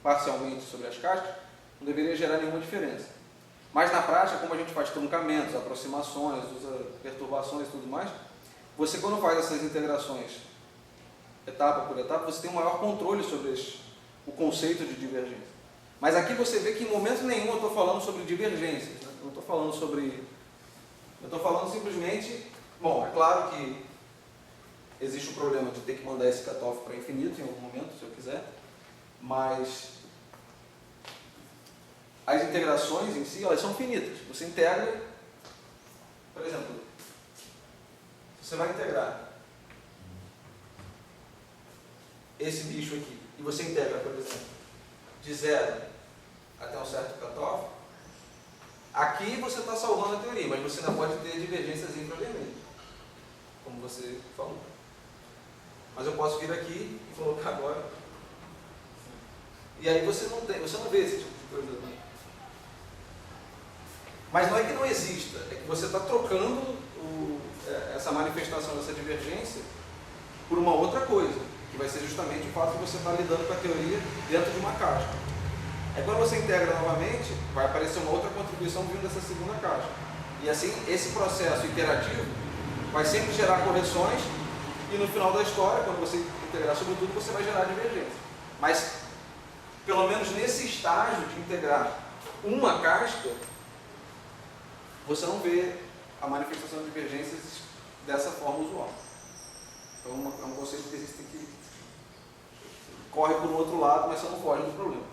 parcialmente sobre as cascas, não deveria gerar nenhuma diferença. Mas na prática, como a gente faz truncamentos, aproximações, usa perturbações e tudo mais, você quando faz essas integrações etapa por etapa, você tem um maior controle sobre o conceito de divergência. Mas aqui você vê que em momento nenhum eu estou falando sobre divergências, né? Eu não estou falando sobre... Eu estou falando simplesmente... Bom, é claro que existe o problema de ter que mandar esse cutoff para infinito em algum momento, se eu quiser, mas as integrações em si, elas são finitas. Você integra, por exemplo, você vai integrar esse bicho aqui, e você integra, por exemplo, de 0 até um certo cutoff, aqui você está salvando a teoria, mas você ainda pode ter divergências infravermelhas, como você falou. Mas eu posso vir aqui e colocar agora. E aí você não vê esse tipo de coisa também. Mas não é que não exista, é que você está trocando essa manifestação dessa divergência por uma outra coisa, que vai ser justamente o fato de você estar lidando com a teoria dentro de uma caixa. Aí quando você integra novamente, vai aparecer uma outra contribuição vindo dessa segunda caixa. E assim, esse processo iterativo vai sempre gerar correções e no final da história, quando você integrar sobre tudo, você vai gerar divergência. Mas, pelo menos nesse estágio de integrar uma casca, você não vê a manifestação de divergências dessa forma usual. Então é um conceito que existe que corre por um outro lado, mas você não foge do problema.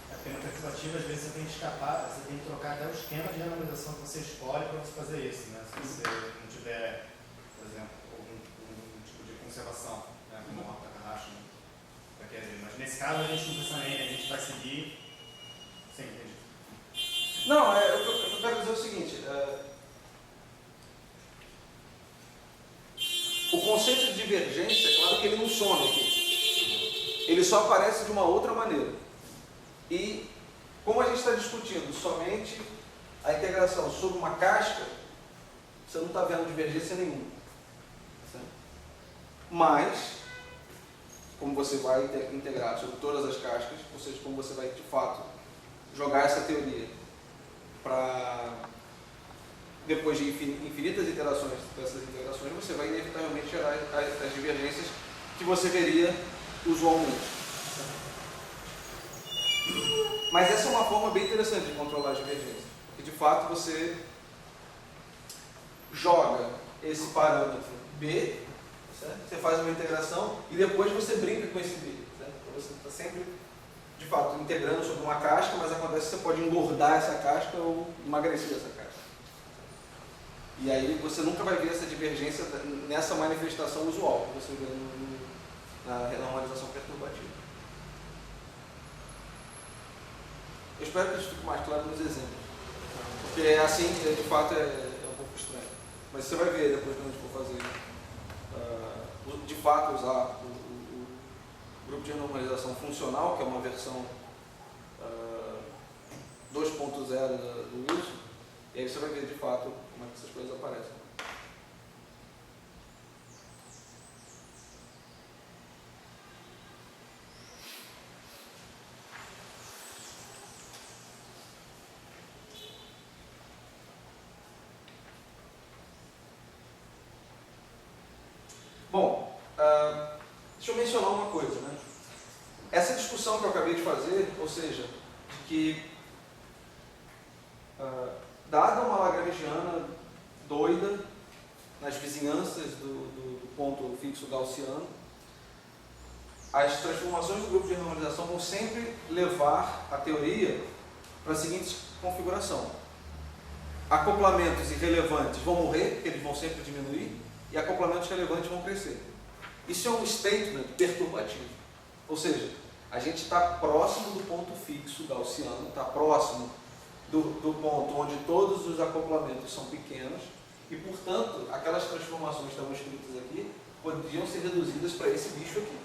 Porque no perturbativo, às vezes, você tem que escapar, você tem que trocar até o esquema de randomização que você escolhe para você fazer isso, né? Se você não tiver, por exemplo, algum tipo de conservação, né? Como uma Takahashi, né? Mas nesse caso a gente não pensa nem, a gente vai seguir sem entender. Não, eu quero dizer o seguinte, o conceito de divergência, é claro que ele não some aqui, ele só aparece de uma outra maneira. E como a gente está discutindo somente a integração sobre uma casca, você não está vendo divergência nenhuma. Certo? Mas, como você vai integrar sobre todas as cascas, ou seja, como você vai de fato jogar essa teoria para, depois de infinitas iterações dessas integrações, você vai inevitavelmente gerar as divergências que você veria usualmente. Mas essa é uma forma bem interessante de controlar as divergências, porque de fato você joga esse parâmetro B, certo? Você faz uma integração e depois você brinca com esse B. Certo? Então você está sempre, de fato, integrando sobre uma casca, mas acontece que você pode engordar essa casca ou emagrecer essa casca. E aí você nunca vai ver essa divergência nessa manifestação usual que você vê na normalização perturbativa. Eu espero que isso fique mais claro nos exemplos, porque assim, de fato, é um pouco estranho. Mas você vai ver depois quando a gente for fazer, de fato, usar o grupo de normalização funcional, que é uma versão 2.0 do Wilson, e aí você vai ver de fato como é que essas coisas aparecem. Bom, deixa eu mencionar uma coisa, né? Essa discussão que eu acabei de fazer, ou seja, de que dada uma lagrangiana doida nas vizinhanças do ponto fixo gaussiano, as transformações do grupo de normalização vão sempre levar a teoria para a seguinte configuração: acoplamentos irrelevantes vão morrer, porque eles vão sempre diminuir, e acoplamentos relevantes vão crescer. Isso é um statement perturbativo. Ou seja, a gente está próximo do ponto fixo gaussiano, está próximo do ponto onde todos os acoplamentos são pequenos e, portanto, aquelas transformações que estavam escritas aqui podiam ser reduzidas para esse bicho aqui.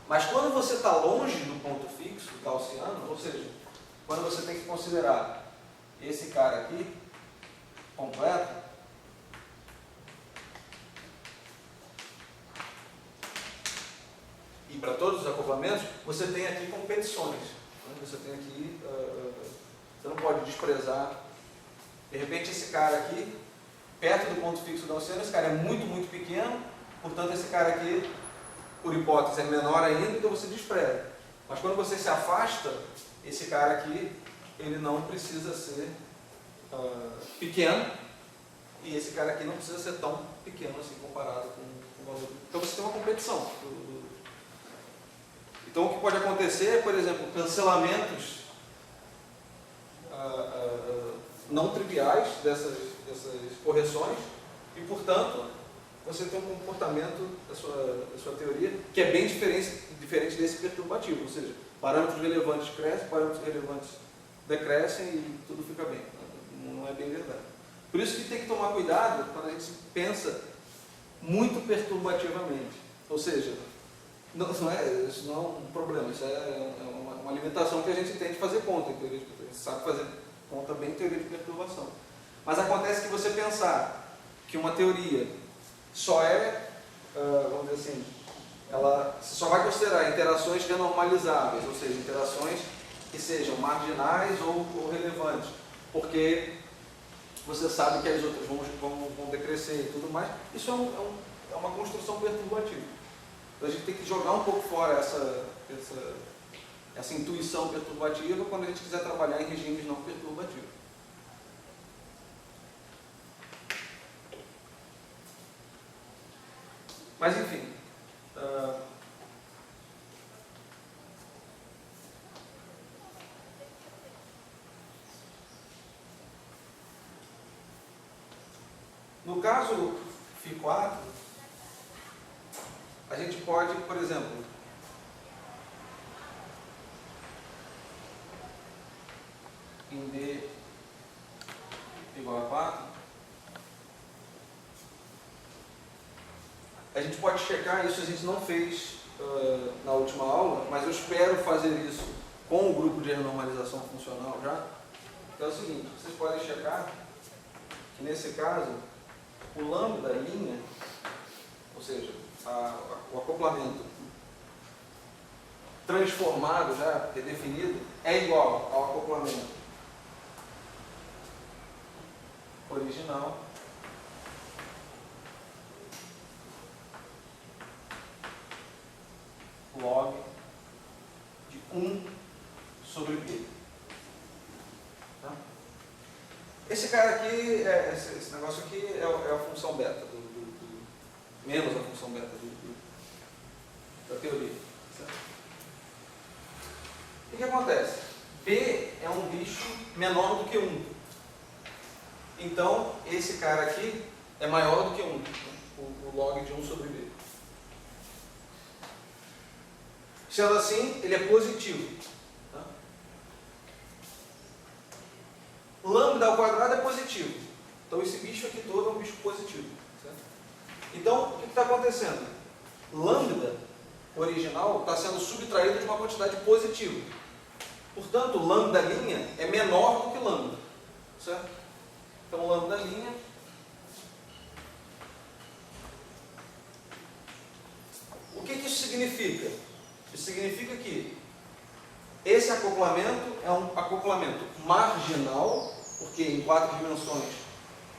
Mas quando você está longe do ponto fixo gaussiano, ou seja, quando você tem que considerar esse cara aqui completo, e para todos os acoplamentos, você tem aqui competições. Né? Você tem aqui, você não pode desprezar, de repente esse cara aqui, perto do ponto fixo gaussiano, esse cara é muito, muito pequeno, portanto esse cara aqui, por hipótese, é menor ainda, então você despreza. Mas quando você se afasta, esse cara aqui, ele não precisa ser pequeno, e esse cara aqui não precisa ser tão pequeno assim comparado com o valor. Então você tem uma competição. Então o que pode acontecer é, por exemplo, cancelamentos não triviais dessas correções e, portanto, você tem um comportamento da sua teoria que é bem diferente desse perturbativo, ou seja, parâmetros relevantes crescem, parâmetros relevantes decrescem e tudo fica bem. Não é bem verdade. Por isso que tem que tomar cuidado quando a gente pensa muito perturbativamente. Ou seja, isso não é um problema, isso é uma limitação que a gente tem de fazer conta em teoria de perturbação. A gente sabe fazer conta bem em teoria de perturbação. Mas acontece que você pensar que uma teoria só vamos dizer assim, você só vai considerar interações renormalizáveis, ou seja, interações que sejam marginais ou relevantes, porque você sabe que as outras vão decrescer e tudo mais. Isso é uma construção perturbativa. Então a gente tem que jogar um pouco fora essa intuição perturbativa quando a gente quiser trabalhar em regimes não perturbativos. Mas enfim, no caso Φ4, a gente pode, por exemplo, em D igual a 4, a gente pode checar, isso a gente não fez na última aula, mas eu espero fazer isso com o grupo de renormalização funcional já. Então é o seguinte, vocês podem checar que nesse caso, o lambda linha, ou seja, o acoplamento transformado, já redefinido, é igual ao acoplamento original log de 1 sobre B. Tá? Esse cara aqui, esse negócio aqui é a função beta, menos a função beta da teoria. Certo? O que acontece? B é um bicho menor do que 1. Então, esse cara aqui é maior do que 1, o log de 1 sobre B. Sendo assim, ele é positivo. Tá? Lambda ao quadrado é positivo. Então, esse bicho aqui todo é um bicho positivo. Certo? Então, o que está acontecendo? Lambda original está sendo subtraído de uma quantidade positiva. Portanto, lambda linha é menor do que lambda. Certo? Então, lambda linha o que isso significa? Isso significa que esse acoplamento é um acoplamento marginal, porque em 4 dimensões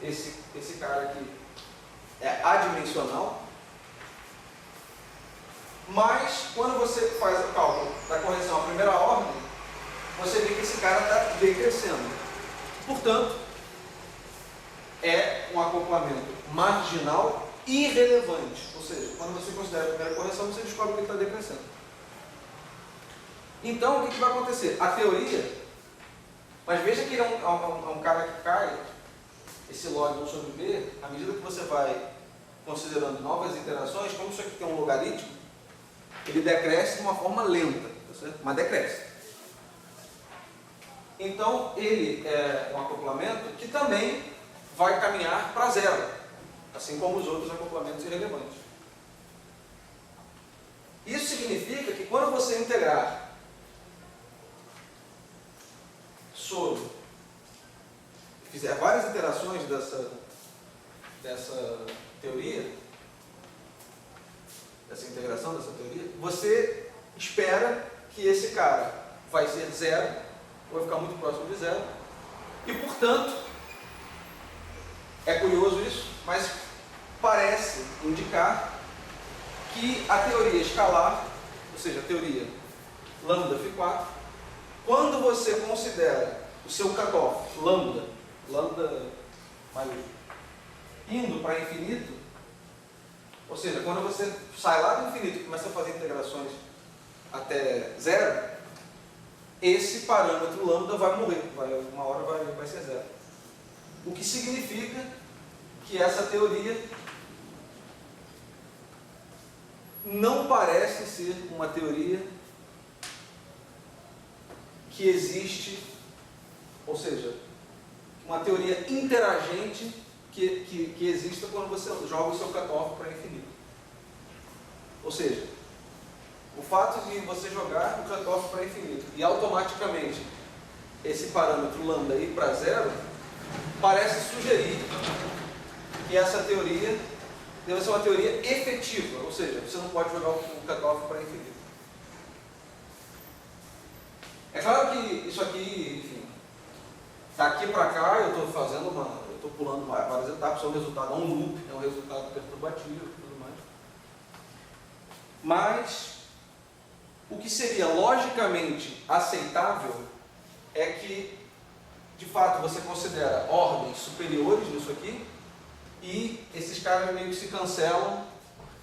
esse cara aqui é adimensional, mas quando você faz o cálculo da correção à primeira ordem, você vê que esse cara está decrescendo. Portanto, é um acoplamento marginal irrelevante. Ou seja, quando você considera a primeira correção, você descobre que ele está decrescendo. Então, o que vai acontecer? A teoria, mas veja que ele é um cara que cai, esse log 1 sobre B, à medida que você vai considerando novas interações, como isso aqui tem um logaritmo, ele decresce de uma forma lenta, tá certo? Mas decresce. Então, ele é um acoplamento que também vai caminhar para zero, assim como os outros acoplamentos irrelevantes. Isso significa que quando você integrar sobre, fizer várias iterações dessa teoria, dessa integração dessa teoria, você espera que esse cara vai ser zero, ou vai ficar muito próximo de zero, e portanto, é curioso isso, mas parece indicar que a teoria escalar, ou seja, a teoria lambda Φ4, quando você considera o seu cutoff, lambda maiúsculo, indo para infinito, ou seja, quando você sai lá do infinito e começa a fazer integrações até zero, esse parâmetro lambda vai morrer, uma hora vai ser zero. O que significa que essa teoria não parece ser uma teoria que existe, ou seja, uma teoria interagente que exista quando você joga o seu cutoff para infinito. Ou seja, O fato de você jogar o cutoff para infinito e automaticamente esse parâmetro lambda ir para zero, parece sugerir que essa teoria deve ser uma teoria efetiva, ou seja, você não pode jogar o cutoff para infinito. É claro que isso aqui, enfim, daqui para cá eu estou pulando várias etapas, é um resultado, é um loop, é um resultado perturbativo e tudo mais. Mas o que seria logicamente aceitável é que, de fato, você considera ordens superiores nisso aqui e esses caras meio que se cancelam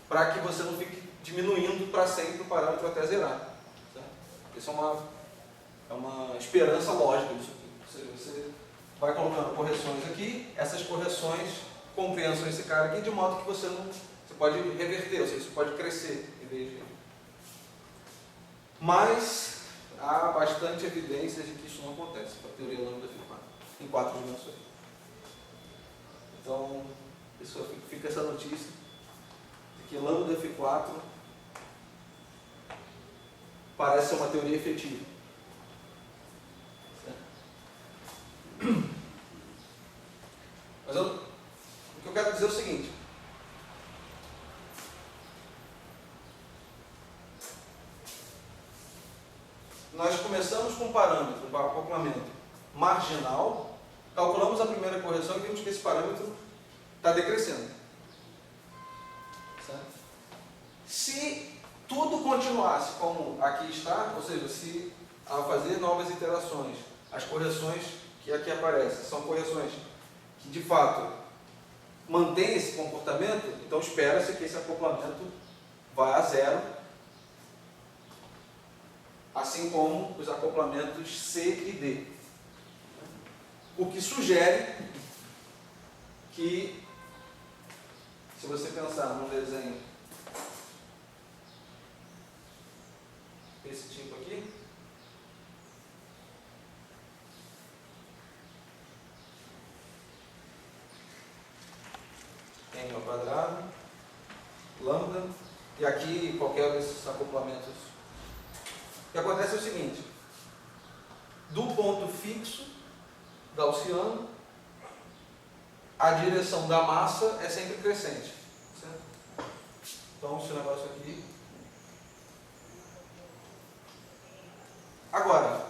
para que você não fique diminuindo para sempre o parâmetro até zerar. Certo? Isso é uma esperança lógica disso aqui. Ou seja, você vai colocando correções aqui, essas correções compensam esse cara aqui de modo que você pode reverter, ou seja, você pode crescer em vez de... Mas há bastante evidência de que isso não acontece com a teoria lambda em 4 dimensões. Então, fica essa notícia de que lambda F4 parece ser uma teoria efetiva. Mas o que eu quero dizer é o seguinte: nós começamos com um parâmetro, um acoplamento marginal, calculamos a primeira correção e vimos que esse parâmetro está decrescendo. Certo? Se tudo continuasse como aqui está, ou seja, se ao fazer novas iterações, as correções que aqui aparecem são correções que de fato mantêm esse comportamento, então espera-se que esse acoplamento vá a zero, assim como os acoplamentos C e D. O que sugere que, se você pensar num desenho desse tipo aqui, N ao quadrado, lambda, e aqui qualquer desses acoplamentos. O que acontece é o seguinte: do ponto fixo gaussiano, a direção da massa é sempre crescente. Certo? Então, esse negócio aqui. Agora,